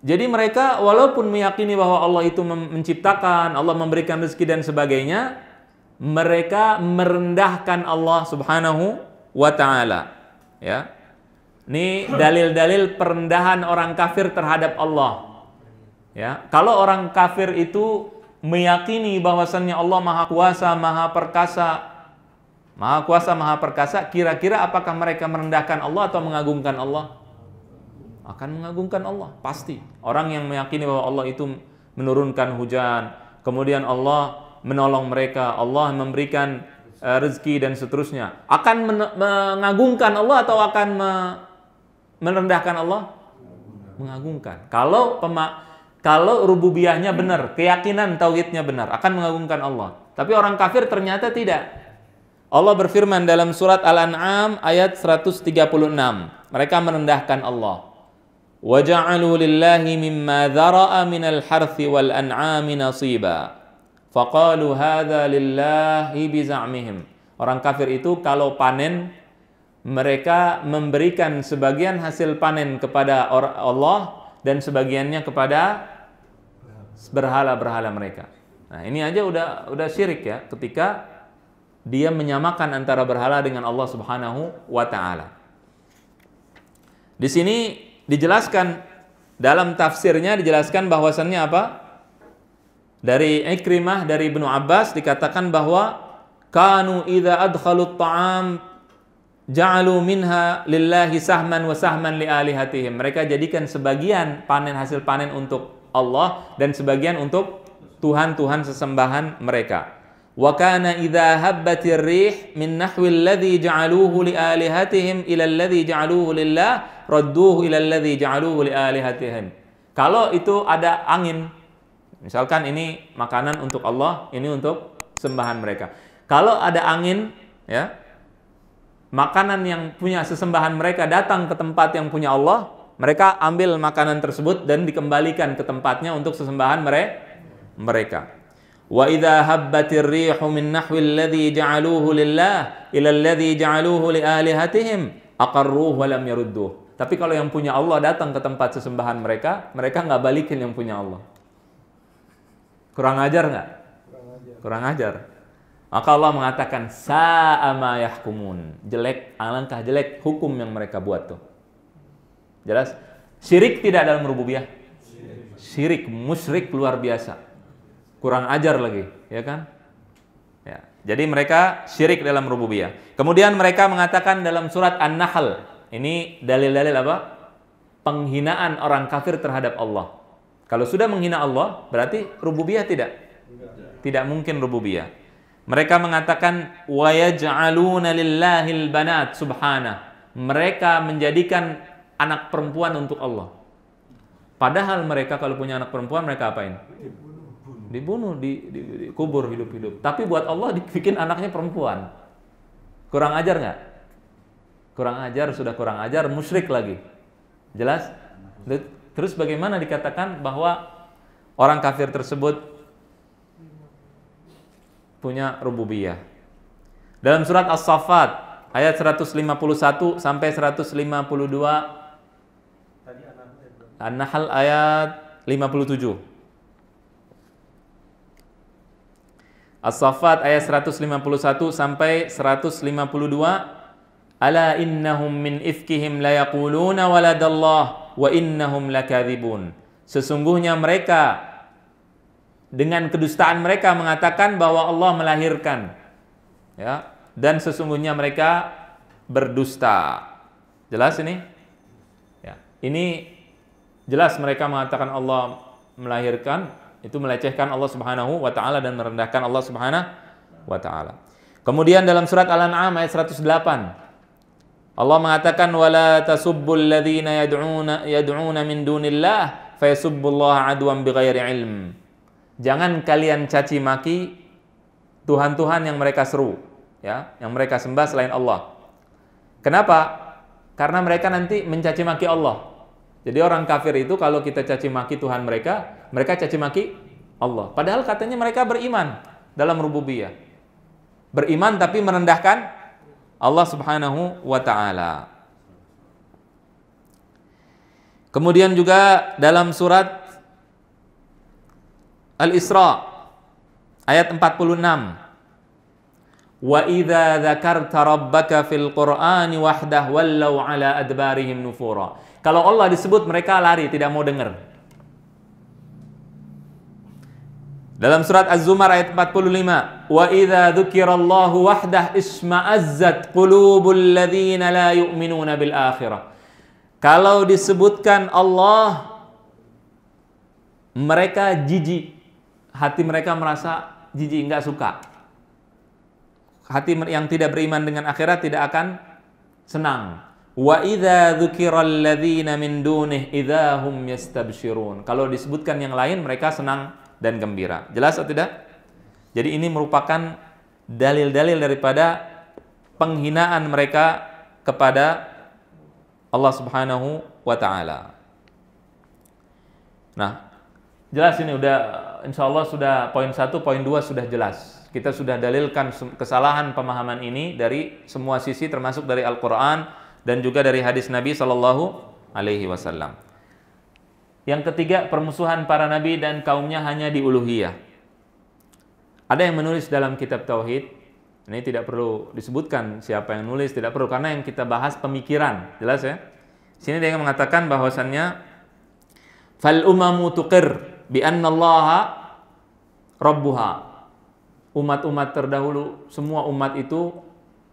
Jadi mereka walaupun meyakini bahwa Allah itu menciptakan, Allah memberikan rezeki dan sebagainya, mereka merendahkan Allah Subhanahu wa Ta'ala. Ya. Ini dalil-dalil perendahan orang kafir terhadap Allah. Ya, kalau orang kafir itu meyakini bahwasannya Allah Maha Kuasa, Maha Perkasa, kira-kira apakah mereka merendahkan Allah atau mengagungkan Allah? Akan mengagungkan Allah, pasti. Orang yang meyakini bahwa Allah itu menurunkan hujan, kemudian Allah menolong mereka, Allah memberikan rezeki dan seterusnya, akan mengagungkan Allah atau akan merendahkan Allah? Mengagungkan. Kalau rububiyahnya benar, keyakinan tauhidnya benar, akan mengagungkan Allah. Tapi orang kafir ternyata tidak. Allah berfirman dalam surat Al-An'am ayat 136. Mereka merendahkan Allah. Wa ja'alu lillahi mimma dhara'a minal harthi wal an'ami nasiba. Faqalu hadza lillahi biza'mihim. Orang kafir itu kalau panen, mereka memberikan sebagian hasil panen kepada Allah dan sebagiannya kepada berhala-berhala mereka. Nah, ini aja udah syirik ya, ketika dia menyamakan antara berhala dengan Allah Subhanahu wa Ta'ala. Di sini dijelaskan dalam tafsirnya, dijelaskan bahwasannya apa? Dari Ikrimah, dari Ibnu Abbas dikatakan bahwa kanu idza adkhalut ta'am ja'alu minha lillahi sahman wa sahman li alihatihim. Mereka jadikan sebagian hasil panen untuk Allah dan sebagian untuk tuhan-tuhan sesembahan mereka. Wa kana idza habbatir rih min nahwi alladhi ja'aluhu li alihatihim ila alladhi ja'aluhu lillah radduhu ila alladhi ja'aluhu li alihatihim. Kalau itu ada angin, misalkan ini makanan untuk Allah, ini untuk sembahan mereka. Kalau ada angin, ya, makanan yang punya sesembahan mereka datang ke tempat yang punya Allah, mereka ambil makanan tersebut dan dikembalikan ke tempatnya untuk sesembahan mereka. Wa idza habbatir rihu min nahwi alladhi ja'aluhu lillah ila alladhi ja'aluhu li alihatihim aqarruhu wa lam yarudduh. Tapi kalau yang punya Allah datang ke tempat sesembahan mereka, mereka nggak balikin yang punya Allah. Kurang ajar nggak? Kurang ajar. Maka Allah mengatakan sa'a ma yahkumun. Jelek, alangkah jelek hukum yang mereka buat tuh. Jelas? Syirik tidak dalam rububiyah. Syirik, musyrik luar biasa. Kurang ajar lagi, ya kan? Ya. Jadi mereka syirik dalam rububiyah. Kemudian mereka mengatakan dalam surat An-Nahl, ini dalil-dalil apa? Penghinaan orang kafir terhadap Allah. Kalau sudah menghina Allah, berarti rububiyah tidak? Tidak mungkin rububiyah. Mereka mengatakan wa yaj'aluna lillahil banat subhana. Mereka menjadikan anak perempuan untuk Allah. Padahal mereka kalau punya anak perempuan mereka apain? Dibunuh, dikubur hidup-hidup. Tapi buat Allah dibikin anaknya perempuan. Kurang ajar nggak? Kurang ajar, sudah kurang ajar, musyrik lagi. Jelas? Terus bagaimana dikatakan bahwa orang kafir tersebut punya rububiyah? Dalam surat As-Saffat ayat 151 sampai 152, An-Nahl ayat 57. As-Saffat ayat 151 sampai 152. Ala innahum min ifkihim la yaquluna waladallah wa innahum lakadzibun. Sesungguhnya mereka dengan kedustaan mereka mengatakan bahwa Allah melahirkan, ya, dan sesungguhnya mereka berdusta. Jelas ini? Ya, ini jelas mereka mengatakan Allah melahirkan, itu melecehkan Allah Subhanahu wa taala dan merendahkan Allah Subhanahu wa taala. Kemudian dalam surat Al-An'am ayat 108 Allah mengatakan wala tasubbul ladzina yad'una min dunillah fayasubbullaha adwan bighairi ilm. Jangan kalian caci maki Tuhan-Tuhan yang mereka seru, ya, yang mereka sembah selain Allah. Kenapa? Karena mereka nanti mencaci maki Allah. Jadi orang kafir itu kalau kita caci maki Tuhan mereka, mereka caci maki Allah. Padahal katanya mereka beriman dalam rububiyah. Beriman tapi merendahkan Allah Subhanahu wa taala. Kemudian juga dalam surat Al-Isra ayat 46. Wa idza dzakarta rabbaka fil Qur'ani wahdah wallau ala adbarihim nufura. Kalau Allah disebut mereka lari, tidak mau dengar. Dalam surat Az-Zumar ayat 45, wa idza dzukirallahu wahdah isma'azzat qulubul ladzina la yu'minuna bil akhirah. Kalau disebutkan Allah, mereka jijik, hati mereka merasa jijik, enggak suka. Hati yang tidak beriman dengan akhirat tidak akan senang. Wa idza dzukiral ladzina min dunih idzahum yastabsyirun. Kalau disebutkan yang lain mereka senang dan gembira. Jelas atau tidak? Jadi ini merupakan dalil-dalil daripada penghinaan mereka kepada Allah Subhanahu wa taala. Nah, jelas ini udah, insya Allah sudah poin 1, poin 2 sudah jelas. Kita sudah dalilkan kesalahan pemahaman ini dari semua sisi, termasuk dari Al-Quran dan juga dari hadis Nabi Sallallahu Alaihi Wasallam. Yang ketiga, permusuhan para nabi dan kaumnya hanya di uluhiyah. Ada yang menulis dalam kitab Tauhid, ini tidak perlu disebutkan siapa yang nulis, tidak perlu, karena yang kita bahas pemikiran, jelas ya. Sini dia mengatakan bahwasannya fal umamu tuqir bi anna Allaha rabbuha. Umat-umat terdahulu, semua umat itu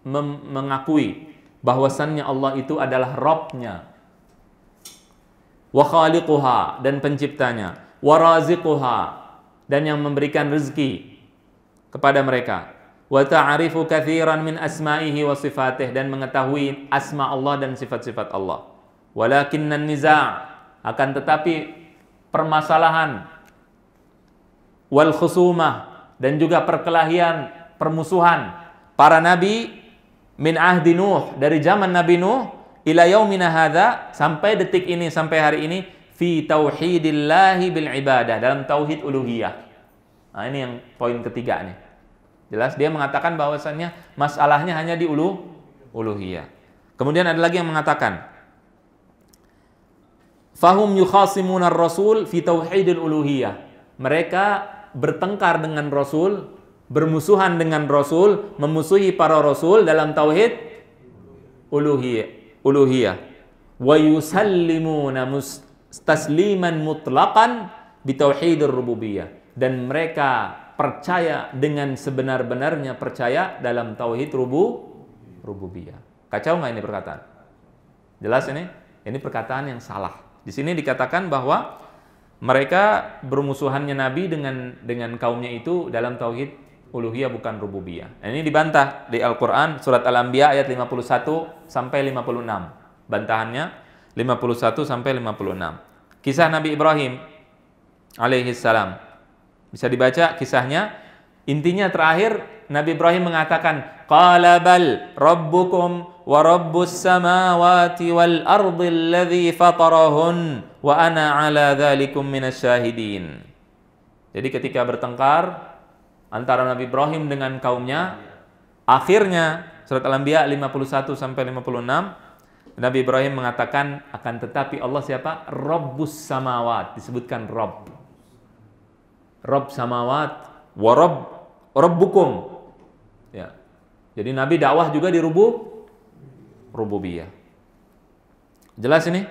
mengakui bahwasannya Allah itu adalah Rabb-nya, wa khaliquha, dan penciptanya, wa raziquha, dan yang memberikan rezeki kepada mereka, wa ta'arifu katsiran min asma'ihi wa sifatih, dan mengetahui asma Allah dan sifat-sifat Allah. Walakinnan niza', akan tetapi permasalahan, wal khusumah, dan juga perkelahian, permusuhan para nabi min ahdi Nuh, dari zaman Nabi Nuh ila yaumina hadza, sampai detik ini, sampai hari ini, fi tauhidillahi bil ibadah, dalam tauhid uluhiyah. Nah, ini yang poin ketiga nih. Jelas dia mengatakan bahwasannya masalahnya hanya di uluhiyah. Kemudian ada lagi yang mengatakan fahum yukhasimuna ar-rasul fi tauhidil uluhiyah. Mereka bertengkar dengan Rasul, bermusuhan dengan Rasul, memusuhi para Rasul dalam tauhid uluhiyah. Wa yusallimuna mustasliman mutlaqan bi tauhidir rububiyah, dan mereka percaya dengan sebenar-benarnya percaya dalam tauhid rububiyah. Kacau nggak ini perkataan? Jelas ini? Ini perkataan yang salah. Di sini dikatakan bahwa mereka bermusuhannya Nabi dengan kaumnya itu dalam tauhid uluhiyah bukan rububiyah. Nah, ini dibantah di Al-Qur'an surat Al-Anbiya ayat 51 sampai 56. Bantahannya 51 sampai 56. Kisah Nabi Ibrahim alaihi salam. Bisa dibaca kisahnya. Intinya terakhir Nabi Ibrahim mengatakan, "Qala bal rabbukum wa rabbus samawati wal ardi alladhi fatarahun wa ana ala dzalikum minasyahidin." Jadi ketika bertengkar antara Nabi Ibrahim dengan kaumnya, akhirnya surat Al-Anbiya 51 sampai 56, Nabi Ibrahim mengatakan, akan tetapi Allah siapa? Rabbus samawat, disebutkan Rabb. Rabb samawat wa rabbukum. Ya. Jadi Nabi dakwah juga di rububiyah. Jelas ini?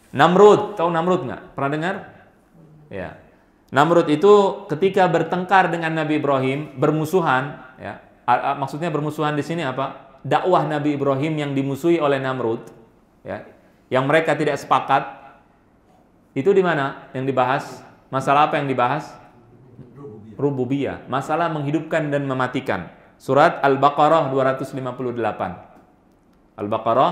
Namrud, tahu Namrud nggak? Pernah dengar? Ya. Namrud itu ketika bertengkar dengan Nabi Ibrahim, bermusuhan, ya. Maksudnya bermusuhan di sini apa? Dakwah Nabi Ibrahim yang dimusuhi oleh Namrud, ya. Yang mereka tidak sepakat. Itu di mana yang dibahas? Masalah apa yang dibahas? Rububiyah. Masalah menghidupkan dan mematikan. Surat Al-Baqarah 258. Al-Baqarah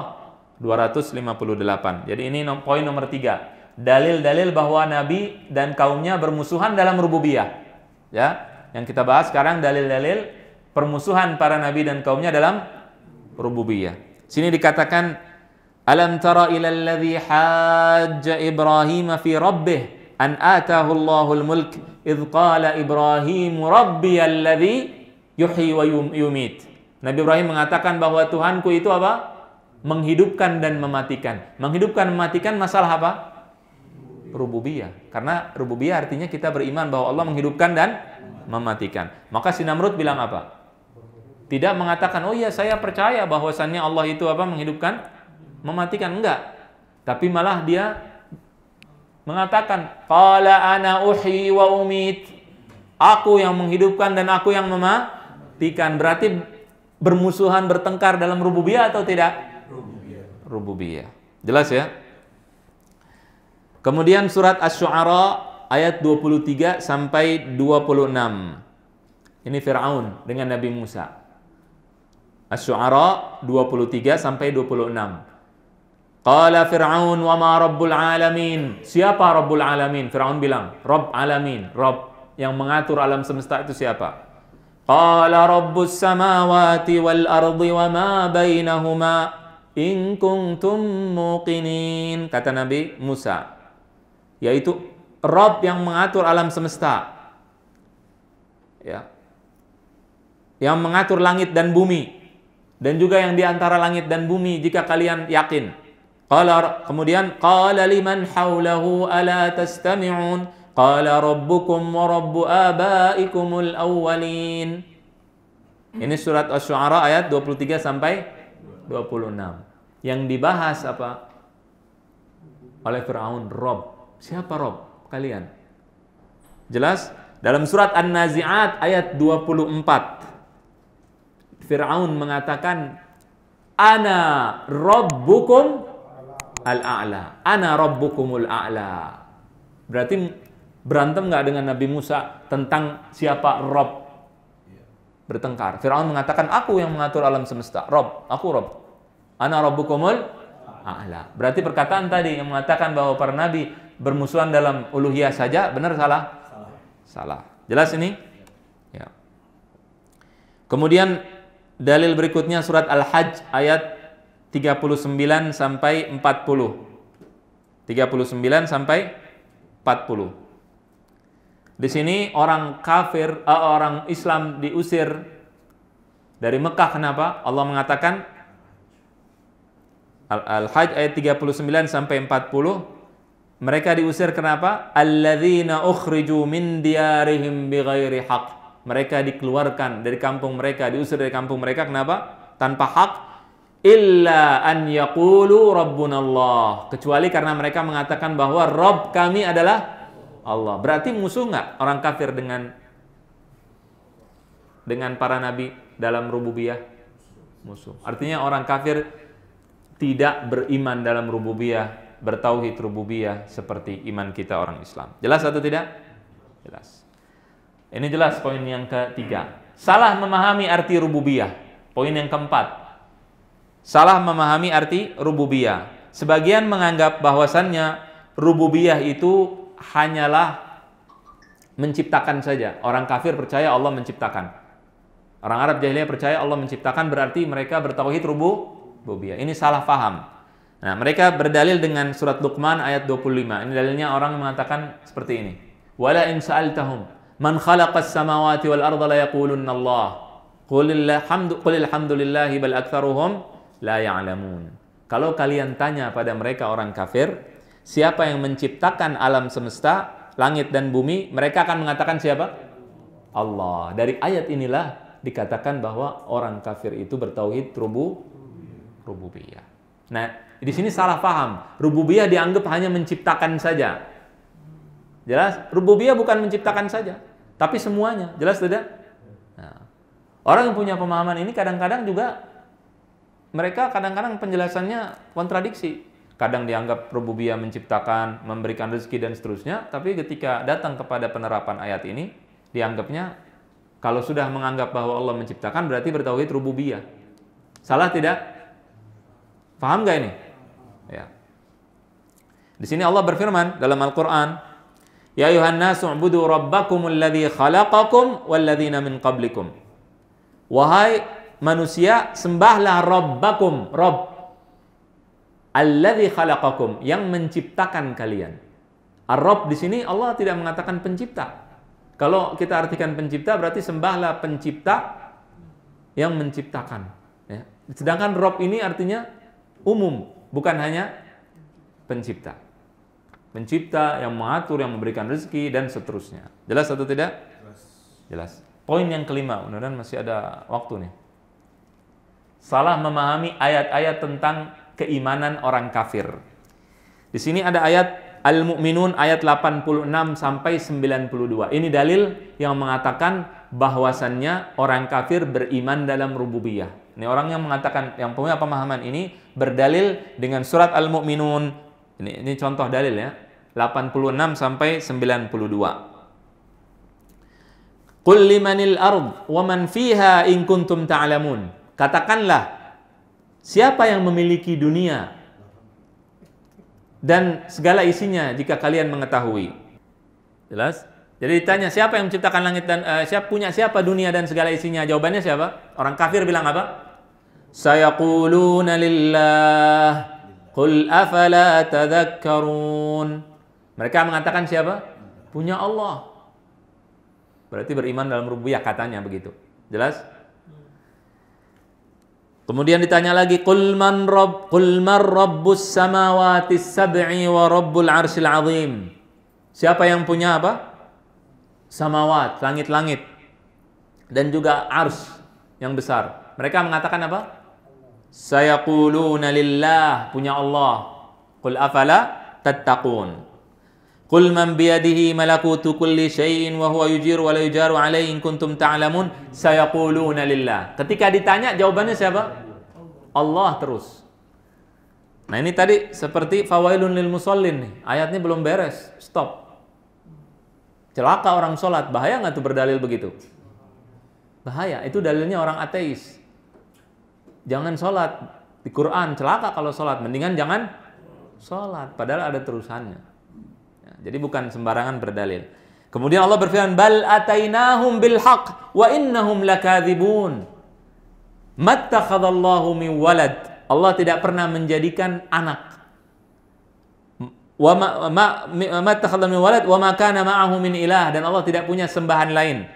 258. Jadi ini poin nomor 3. Dalil-dalil bahwa Nabi dan kaumnya bermusuhan dalam rububiyah. Ya, yang kita bahas sekarang dalil-dalil permusuhan para nabi dan kaumnya dalam rububiyah. Sini dikatakan, alam tara ilal ladzi hajja Ibrahim fi rabbih an atahu Allahul mulk idz qala Ibrahim rabbiyal ladzi yuhyi wa yumit. Nabi Ibrahim mengatakan bahwa Tuhanku itu apa? Menghidupkan dan mematikan. Menghidupkan mematikan masalah apa? Rububiyah. Karena rububiyah artinya kita beriman bahwa Allah menghidupkan dan mematikan. Maka si Namrud bilang apa? Tidak mengatakan, oh iya saya percaya bahwasannya Allah itu apa? Menghidupkan, mematikan. Enggak. Tapi malah dia mengatakan, qala ana uhyi wa umit. Aku yang menghidupkan dan aku yang mematikan. Berarti bermusuhan, bertengkar dalam rububiyah atau tidak? Rububiyah. Jelas ya? Kemudian surat Asy-Syu'ara ayat 23 sampai 26. Ini Fir'aun dengan Nabi Musa. Asy-Syu'ara 23 sampai 26. Qala Fir'aun wa ma rabbul alamin. Siapa Rabbul alamin? Fir'aun bilang, Rabb alamin, Rabb yang mengatur alam semesta itu siapa? Qala rabbus samawati wal ardi wa ma bainahuma in kuntum muqinin. Kata Nabi Musa, yaitu Rabb yang mengatur alam semesta, ya, yang mengatur langit dan bumi, dan juga yang di antara langit dan bumi jika kalian yakin. Kemudian qala liman haulahu ala tastami'un qala rabbukum wa rabbu abaikumul awwalin. Ini surat Asy-Syu'ara ayat 23 sampai 26. Yang dibahas apa? Oleh Fir'aun, Rabb. Siapa Rabb kalian? Jelas? Dalam surat An-Nazi'at ayat 24. Fir'aun mengatakan, ana rabbukum al-a'la. Ana rabbukumul a'la. Berarti berantem nggak dengan Nabi Musa tentang siapa Rabb? Bertengkar. Fir'aun mengatakan, aku yang mengatur alam semesta. Rabb, aku Rabb. Ana rabbukumul a'la. Berarti perkataan tadi yang mengatakan bahwa para nabi bermusuhan dalam uluhiyah saja, benar salah? Salah. Jelas ini? Ya. Kemudian dalil berikutnya surat Al-Hajj ayat 39 sampai 40. 39 sampai 40. Di sini orang kafir, orang Islam diusir dari Mekah. Kenapa? Allah mengatakan Al-Hajj ayat 39 sampai 40. Mereka diusir kenapa? Alladzina ukhriju min diyarihim bighairi haq. Mereka dikeluarkan dari kampung mereka, diusir dari kampung mereka kenapa? Tanpa hak. Illa an yaqulu rabbunallah. Kecuali karena mereka mengatakan bahwa Rabb kami adalah Allah. Berarti musuh nggak orang kafir dengan para nabi dalam rububiyah? Musuh. Artinya orang kafir tidak beriman dalam rububiyah, bertauhid rububiyah seperti iman kita orang Islam. Jelas atau tidak? Jelas. Ini jelas poin yang ketiga. Salah memahami arti rububiyah. Poin yang keempat. Salah memahami arti rububiyah. Sebagian menganggap bahwasannya rububiyah itu hanyalah menciptakan saja. Orang kafir percaya Allah menciptakan. Orang Arab jahiliyah percaya Allah menciptakan, berarti mereka bertauhid rububiyah. Ini salah faham. Nah, mereka berdalil dengan surat Luqman ayat 25. Ini dalilnya orang mengatakan seperti ini. Wala in sa'altahum man khalaqas samawati wal arda la yaqulunna Allah. Qulil hamdulillahi bal aktsaruhum la ya'lamun. Kalau kalian tanya pada mereka orang kafir, siapa yang menciptakan alam semesta, langit dan bumi, mereka akan mengatakan siapa? Allah. Dari ayat inilah dikatakan bahwa orang kafir itu bertauhid rububiyah. Nah, di sini salah paham. Rububiyah dianggap hanya menciptakan saja. Jelas? Rububiyah bukan menciptakan saja, tapi semuanya. Jelas tidak? Nah, orang yang punya pemahaman ini kadang-kadang juga mereka kadang-kadang penjelasannya kontradiksi. Kadang dianggap rububiyah menciptakan, memberikan rezeki dan seterusnya, tapi ketika datang kepada penerapan ayat ini, dianggapnya kalau sudah menganggap bahwa Allah menciptakan berarti bertauhid rububiyah. Salah tidak? Paham gak ini? Ya. Di sini Allah berfirman dalam Al-Qur'an, Ya ayuhan nasu ubudu rabbakumul ladzi khalaqakum walladzina min qablikum. Wahai manusia, sembahlah Rabbakum, Rabb alladzi khalaqakum, yang menciptakan kalian. Ar-Rabb di sini Allah tidak mengatakan pencipta. Kalau kita artikan pencipta berarti sembahlah pencipta yang menciptakan, ya. Sedangkan Rabb ini artinya umum, bukan hanya pencipta. Pencipta yang mengatur, yang memberikan rezeki dan seterusnya. Jelas atau tidak? Jelas. Poin yang kelima, mudah-mudahan masih ada waktu nih. Salah memahami ayat-ayat tentang keimanan orang kafir. Di sini ada ayat Al-Mu'minun ayat 86 sampai 92. Ini dalil yang mengatakan bahwasannya orang kafir beriman dalam rububiyah. Ini orang yang mengatakan, yang punya pemahaman ini berdalil dengan surat Al-Mu'minun. Ini contoh dalil ya. 86 sampai 92. Qul limanil ard wa man fiha in kuntum ta'lamun. Katakanlah, siapa yang memiliki dunia dan segala isinya jika kalian mengetahui. Jelas? Jadi ditanya siapa yang menciptakan langit dan siapa dunia dan segala isinya? Jawabannya siapa? Orang kafir bilang apa? Sayaquluna lillah. Qul afala tadhakkarun. Mereka mengatakan siapa? Punya Allah. Berarti beriman dalam rububiyah, katanya begitu. Jelas? Kemudian ditanya lagi, qul man rabbus samawati sab'i wa rabbul arsyil azim. Siapa yang punya apa? Samawat, langit-langit, dan juga ars yang besar. Mereka mengatakan apa? Sayaquluna lillah, punya Allah. Qul afala tattaqun. Qul man biyadihi malakutu kulli syai'in wa huwa yujiru wa la yujaru alaihi in kuntum ta'lamun. Sayaquluna lillah. Ketika ditanya jawabannya siapa? Allah terus. Nah, ini tadi seperti fawailun lil musallin nih. Ayatnya belum beres. Stop. Celaka orang sholat. Bahaya nggak tuh berdalil begitu? Bahaya. Itu dalilnya orang ateis. Jangan sholat. Di Quran celaka kalau sholat. Mendingan jangan sholat. Padahal ada terusannya. Ya, jadi bukan sembarangan berdalil. Kemudian Allah berfirman, bal atainahum bil haqq wa innahum lakadzibun. Mattakhadallahu min walad. Allah tidak pernah menjadikan anak. Wa mattakhadallahu min walad wa ma kana ma'ahu min ilah, dan Allah tidak punya sembahan lain.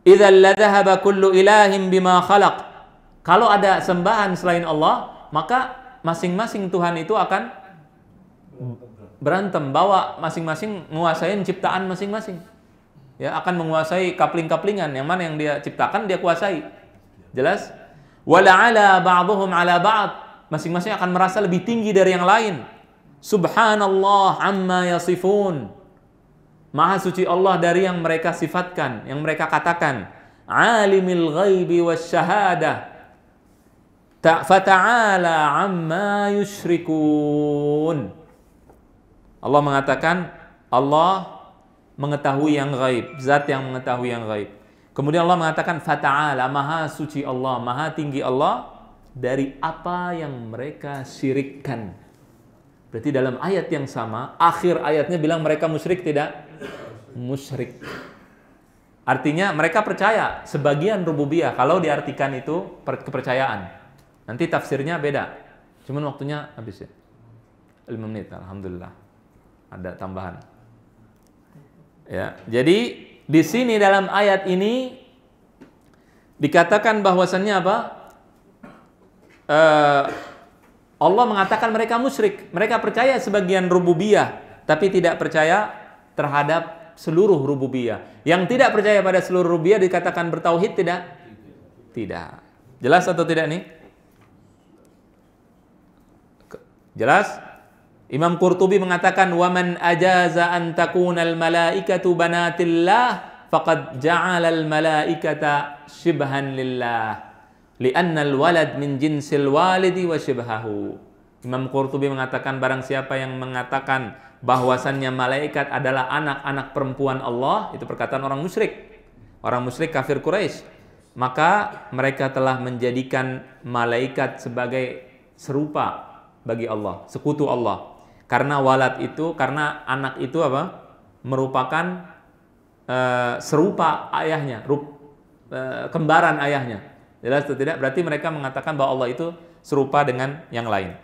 Idzal ladhahaba kullu ilahin bima khalaq. Kalau ada sembahan selain Allah, maka masing-masing Tuhan itu akan berantem, bawa masing-masing menguasai ciptaan masing-masing. Ya, akan menguasai kapling-kaplingan, yang mana yang dia ciptakan dia kuasai. Jelas? Wala'ala ba'dhum 'ala ba'd. Masing-masing akan merasa lebih tinggi dari yang lain. Subhanallah amma yasifun. Maha suci Allah dari yang mereka sifatkan, yang mereka katakan. Alimil ghaibi wasyahadah. Fata'ala amma yusyrikun. Allah mengatakan, Allah mengetahui yang gaib, zat yang mengetahui yang gaib. Kemudian Allah mengatakan fata'ala, maha suci Allah, maha tinggi Allah dari apa yang mereka syirikkan. Berarti dalam ayat yang sama, akhir ayatnya bilang mereka musyrik tidak? Musyrik. Artinya mereka percaya sebagian rububiyah. Kalau diartikan itu kepercayaan. Nanti tafsirnya beda. Cuman waktunya habis ya. 5 menit, alhamdulillah. Ada tambahan. Ya, jadi di sini dalam ayat ini dikatakan bahwasannya apa? Allah mengatakan mereka musyrik. Mereka percaya sebagian rububiyah, tapi tidak percaya terhadap seluruh rububiyah. Yang tidak percaya pada seluruh rububiyah dikatakan bertauhid tidak? Tidak. Jelas atau tidak nih? Jelas? Imam Qurtubi mengatakan waman ajaza an takunal malaikatu banatillah faqad ja'alal malaikata shibhan lillah li'anna al-walad min jinsil walidi wa shibhahu. Imam Qurtubi mengatakan barang siapa yang mengatakan bahwasannya malaikat adalah anak-anak perempuan Allah, itu perkataan orang musyrik. Orang musyrik kafir Quraisy. Maka mereka telah menjadikan malaikat sebagai serupa bagi Allah, sekutu Allah. Karena walad itu, karena anak itu apa? Merupakan serupa ayahnya, kembaran ayahnya. Jelas atau tidak? Berarti mereka mengatakan bahwa Allah itu serupa dengan yang lain.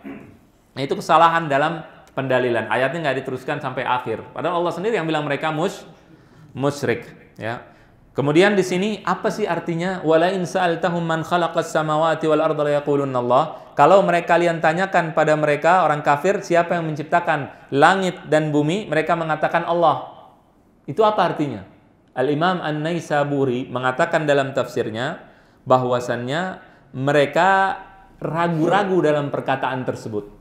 Nah, itu kesalahan dalam pendalilan. Ayatnya nggak diteruskan sampai akhir. Padahal Allah sendiri yang bilang mereka musyrik. Ya. Kemudian di sini apa sih artinya? Wala in sa'altahum man khalaqas samawati wal arda la yaqulunna Allah. Kalau mereka kalian tanyakan pada mereka orang kafir siapa yang menciptakan langit dan bumi, mereka mengatakan Allah. Itu apa artinya? Al-Imam An-Naisaburi mengatakan dalam tafsirnya bahwasannya mereka ragu-ragu dalam perkataan tersebut.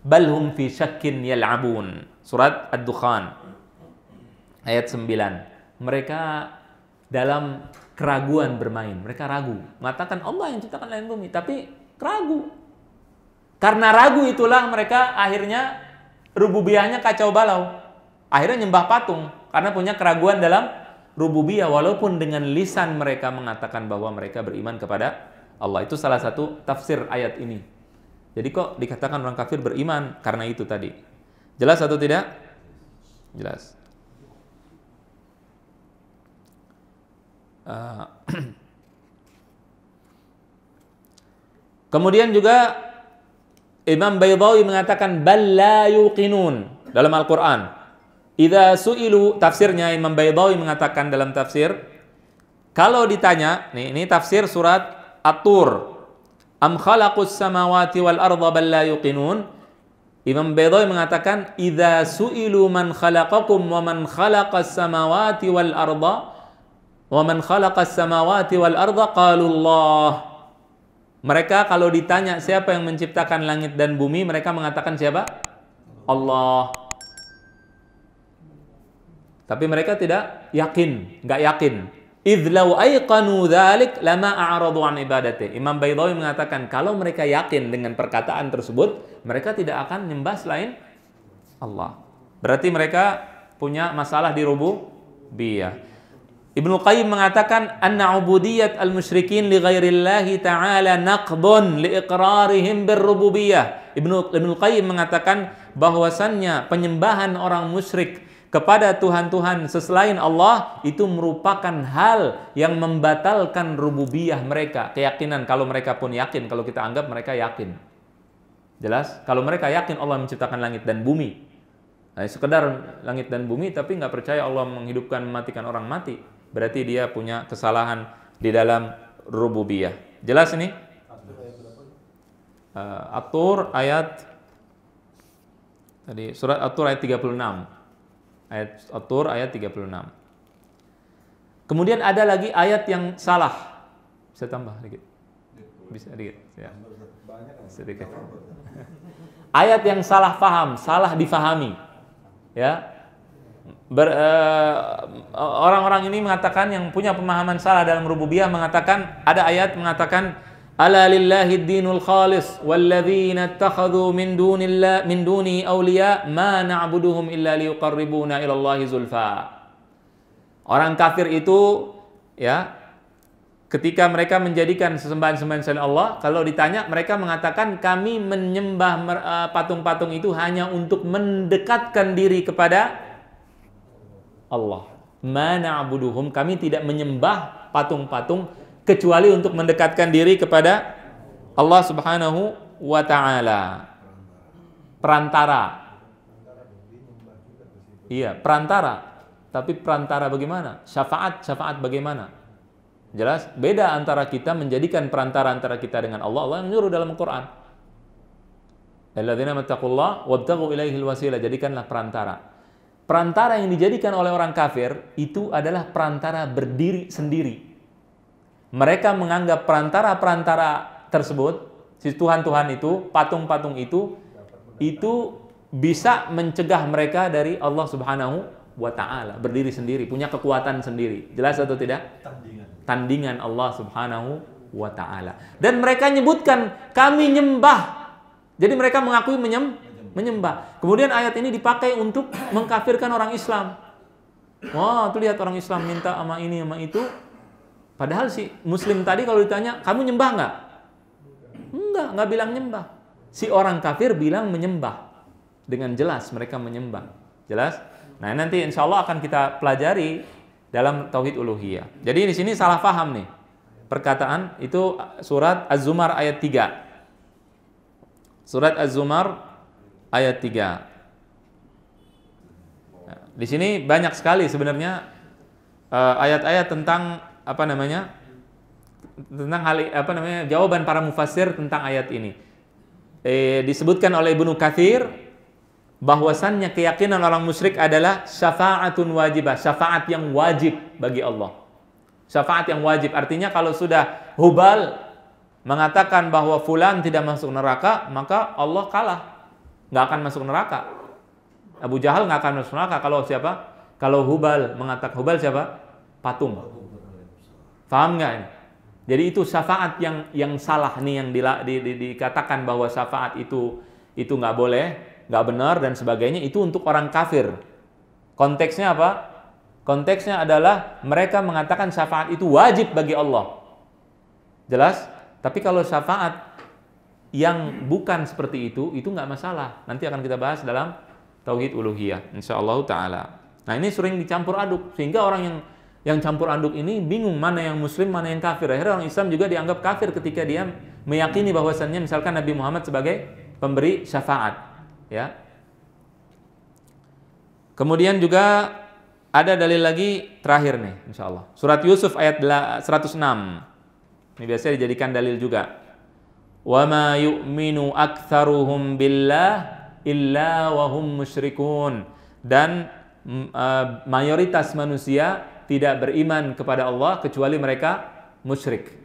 Balhum fi syakkin yal'abun. Surat Ad-Dukhan ayat 9. Mereka dalam keraguan bermain. Mereka ragu. Mengatakan Allah yang ciptakan langit bumi, tapi ragu. Karena ragu itulah mereka akhirnya rububiyahnya kacau balau. Akhirnya nyembah patung karena punya keraguan dalam rububiyah walaupun dengan lisan mereka mengatakan bahwa mereka beriman kepada Allah. Itu salah satu tafsir ayat ini. Jadi kok dikatakan orang kafir beriman karena itu tadi. Jelas atau tidak? Jelas. Kemudian juga Imam Baydawi mengatakan bal la yuqinun dalam Al-Qur'an. Idza su'ilu, tafsirnya Imam Baydawi mengatakan dalam tafsir, kalau ditanya, ini tafsir surat At-Tur. Am khalaqus samawati wal arda bal la yuqinun. Imam Baydawi mengatakan idza su'ilu man khalaqakum wa man khalaqas samawati wal arda wa man khalaqas samawati wal arda qalu Allah. Mereka kalau ditanya siapa yang menciptakan langit dan bumi, mereka mengatakan siapa? Allah. Tapi mereka tidak yakin, nggak yakin. Idz law ayqanu dzalik lama a'radu an ibadati. Imam Baydawi mengatakan kalau mereka yakin dengan perkataan tersebut, mereka tidak akan menyembah selain Allah. Berarti mereka punya masalah di rububiyah. Ibnu Qayyim mengatakan anna ubudiyat al-musyrikin li ghairillahi ta'ala naqdun li iqrarihim birrububiyah. Ibnu Qayyim mengatakan bahwasannya penyembahan orang musyrik kepada Tuhan-Tuhan selain Allah itu merupakan hal yang membatalkan rububiyah mereka. Keyakinan kalau mereka pun yakin, kalau kita anggap mereka yakin. Jelas? Kalau mereka yakin Allah menciptakan langit dan bumi. Nah, sekedar langit dan bumi tapi nggak percaya Allah menghidupkan mematikan orang mati. Berarti dia punya kesalahan di dalam rububiyah. Jelas ini? At-Tur ayat tadi surat At-Tur ayat 36. Ayat At-Tur ayat 36. Kemudian ada lagi ayat yang salah. Bisa tambah dikit? Bisa dikit? Ya. Sedikit. Ayat yang salah paham, salah difahami. Ya. Orang-orang ini mengatakan yang punya pemahaman salah dalam rububiyah mengatakan ada ayat mengatakan ala lillahi ad-dinul khalis walladzina ittakhadhu min duni awliya ma na'buduhum illa liyuqarribuna ila Allahi zulfa. Orang kafir itu ya ketika mereka menjadikan sesembahan-sembahan selain Allah, kalau ditanya mereka mengatakan kami menyembah patung-patung itu hanya untuk mendekatkan diri kepada Allah. Ma na'buduhum, kami tidak menyembah patung-patung kecuali untuk mendekatkan diri kepada Allah Subhanahu wa taala. Perantara. Iya, perantara. Tapi perantara bagaimana? Syafaat bagaimana? Jelas beda antara kita menjadikan perantara antara kita dengan Allah. Allah yang menyuruh dalam Al-Qur'an. Alladzina mattaqullah wabtaghu ilaihil wasilah, jadikanlah perantara. Perantara yang dijadikan oleh orang kafir itu adalah perantara berdiri sendiri. Mereka menganggap perantara-perantara tersebut, si Tuhan-Tuhan itu, patung-patung itu bisa mencegah mereka dari Allah Subhanahu wa ta'ala, berdiri sendiri, punya kekuatan sendiri. Jelas atau tidak? Tandingan Allah Subhanahu wa ta'ala. Dan mereka nyebutkan kami nyembah. Jadi mereka mengakui menyembah. Kemudian ayat ini dipakai untuk mengkafirkan orang Islam. Wah, tuh lihat orang Islam minta sama ini sama itu. Padahal si Muslim tadi kalau ditanya, kamu nyembah nggak? Nggak bilang nyembah. Si orang kafir bilang menyembah. Dengan jelas mereka menyembah. Jelas? Nah, nanti insya Allah akan kita pelajari dalam tauhid uluhiyah. Jadi di sini salah paham nih. Perkataan itu surat Az-Zumar ayat 3. Surat Az-Zumar ayat 3. Nah, di sini banyak sekali sebenarnya ayat-ayat tentang jawaban para mufassir tentang ayat ini. Disebutkan oleh Ibnu Katsir bahwasannya keyakinan orang musyrik adalah syafa'atun wajibah, syafaat yang wajib bagi Allah. Syafaat yang wajib artinya kalau sudah Hubal mengatakan bahwa fulan tidak masuk neraka, maka Allah kalah, nggak akan masuk neraka. Abu Jahal nggak akan masuk neraka. Kalau siapa? Kalau Hubal mengatakan, Hubal siapa? Patung. Paham nggak ini? Jadi itu syafaat yang salah nih, yang dikatakan bahwa syafaat itu nggak boleh, nggak benar dan sebagainya, itu untuk orang kafir. Konteksnya apa? Konteksnya adalah mereka mengatakan syafaat itu wajib bagi Allah. Jelas? Tapi kalau syafaat yang bukan seperti itu nggak masalah. Nanti akan kita bahas dalam tauhid uluhiyah, insyaallah taala. Nah, ini sering dicampur aduk sehingga orang yang campur aduk ini bingung mana yang muslim, mana yang kafir. Akhirnya orang Islam juga dianggap kafir ketika dia meyakini bahwasannya misalkan Nabi Muhammad sebagai pemberi syafaat. Ya. Kemudian juga ada dalil lagi terakhir nih, insyaallah. Surat Yusuf ayat 106. Ini biasanya dijadikan dalil juga. Wa ma yu'minu aktsaruhum billah illa wa hum musyrikun. Dan mayoritas manusia tidak beriman kepada Allah kecuali mereka musyrik.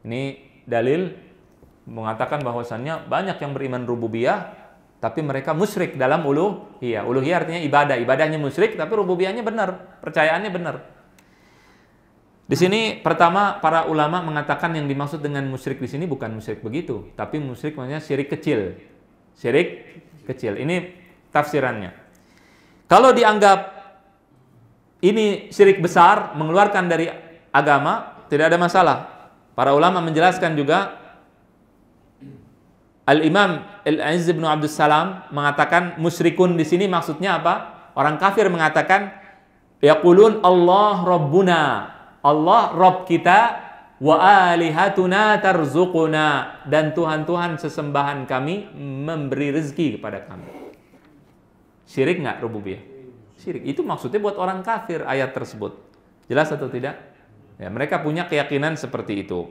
Ini dalil mengatakan bahwasannya banyak yang beriman rububiyah tapi mereka musyrik dalam uluhiyah. Uluhiyah artinya ibadah. Ibadahnya musyrik, tapi rububiyahnya benar. Percayaannya benar. Di sini pertama para ulama mengatakan yang dimaksud dengan musyrik di sini bukan musyrik begitu, tapi musyrik maksudnya syirik kecil. Syirik kecil. Ini tafsirannya. Kalau dianggap ini syirik besar, mengeluarkan dari agama, tidak ada masalah. Para ulama menjelaskan juga. Al-Imam Al-Aziz bin Abdus Salam mengatakan musyrikun di sini maksudnya apa? Orang kafir mengatakan yaqulun Allah Rabbuna, Allah Rabb kita, wa alihatuna tarzuquna, dan Tuhan-Tuhan sesembahan kami memberi rezeki kepada kami. Syirik nggak rububiyah? Syirik. Itu maksudnya buat orang kafir ayat tersebut. Jelas atau tidak? Ya, mereka punya keyakinan seperti itu.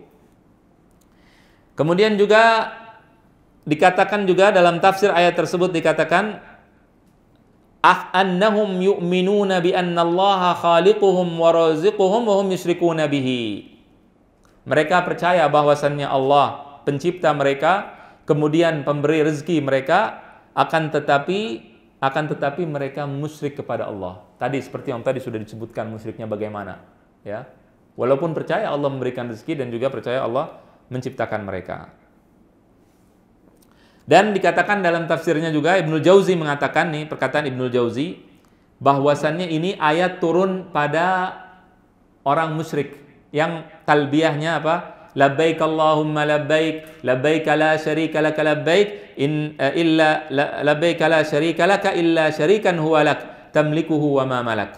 Kemudian juga dikatakan juga dalam tafsir ayat tersebut dikatakan annahum yu'minuna bi annallaha khaliquhum wa raziquhum wa hum yusyrikuna bihi. Mereka percaya bahwasannya Allah pencipta mereka, kemudian pemberi rezeki mereka, akan tetapi mereka musyrik kepada Allah. Tadi seperti yang tadi sudah disebutkan musyriknya bagaimana, ya. Walaupun percaya Allah memberikan rezeki dan juga percaya Allah menciptakan mereka. Dan dikatakan dalam tafsirnya juga Ibnul Jauzi mengatakan nih, perkataan Ibnul Jauzi, bahwasannya ini ayat turun pada orang musyrik yang talbiyahnya apa? Labbaik Allahumma labbaik, labbaik la syarika laka labbaik, illa labbaik la syarika laka illa syarikan huwa lak, tamlikuhu wa ma malak.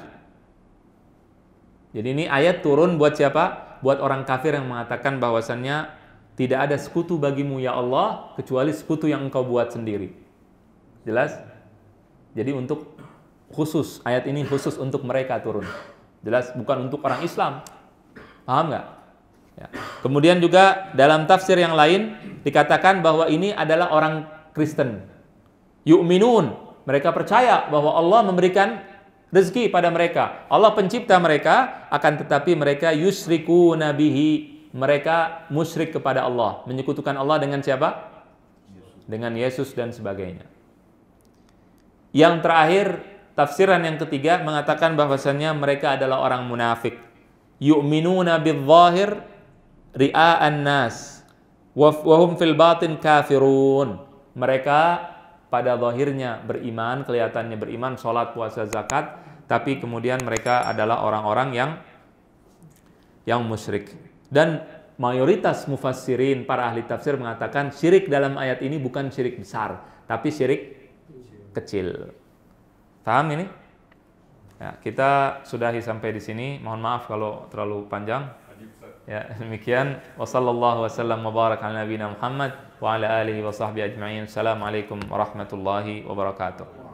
Jadi ini ayat turun buat siapa? Buat orang kafir yang mengatakan bahwasannya tidak ada sekutu bagimu ya Allah kecuali sekutu yang engkau buat sendiri. Jelas? Jadi untuk khusus, ayat ini khusus untuk mereka turun. Jelas, bukan untuk orang Islam. Paham nggak? Ya. Kemudian juga dalam tafsir yang lain dikatakan bahwa ini adalah orang Kristen. Yu'minun, mereka percaya bahwa Allah memberikan rezeki pada mereka. Allah pencipta mereka, akan tetapi mereka yusriku nabihi, mereka musyrik kepada Allah, menyekutukan Allah dengan siapa? Dengan Yesus dan sebagainya. Yang terakhir, tafsiran yang ketiga mengatakan bahwasannya mereka adalah orang munafik. Yu'minuna bil-zahir ria'an nas wa hum fil batin kafirun. Mereka pada zahirnya beriman, kelihatannya beriman, sholat, puasa, zakat, tapi kemudian mereka adalah orang-orang yang musyrik. Dan mayoritas mufassirin, para ahli tafsir mengatakan syirik dalam ayat ini bukan syirik besar, tapi syirik kecil. Paham ini? Ya, kita sudahi sampai di sini. Mohon maaf kalau terlalu panjang. Ya, demikian. Wassallallahu wasallam wa baraka ala nabiyina Muhammad wa ala alihi wa sahbihi ajma'in. Assalamualaikum warahmatullahi wabarakatuh.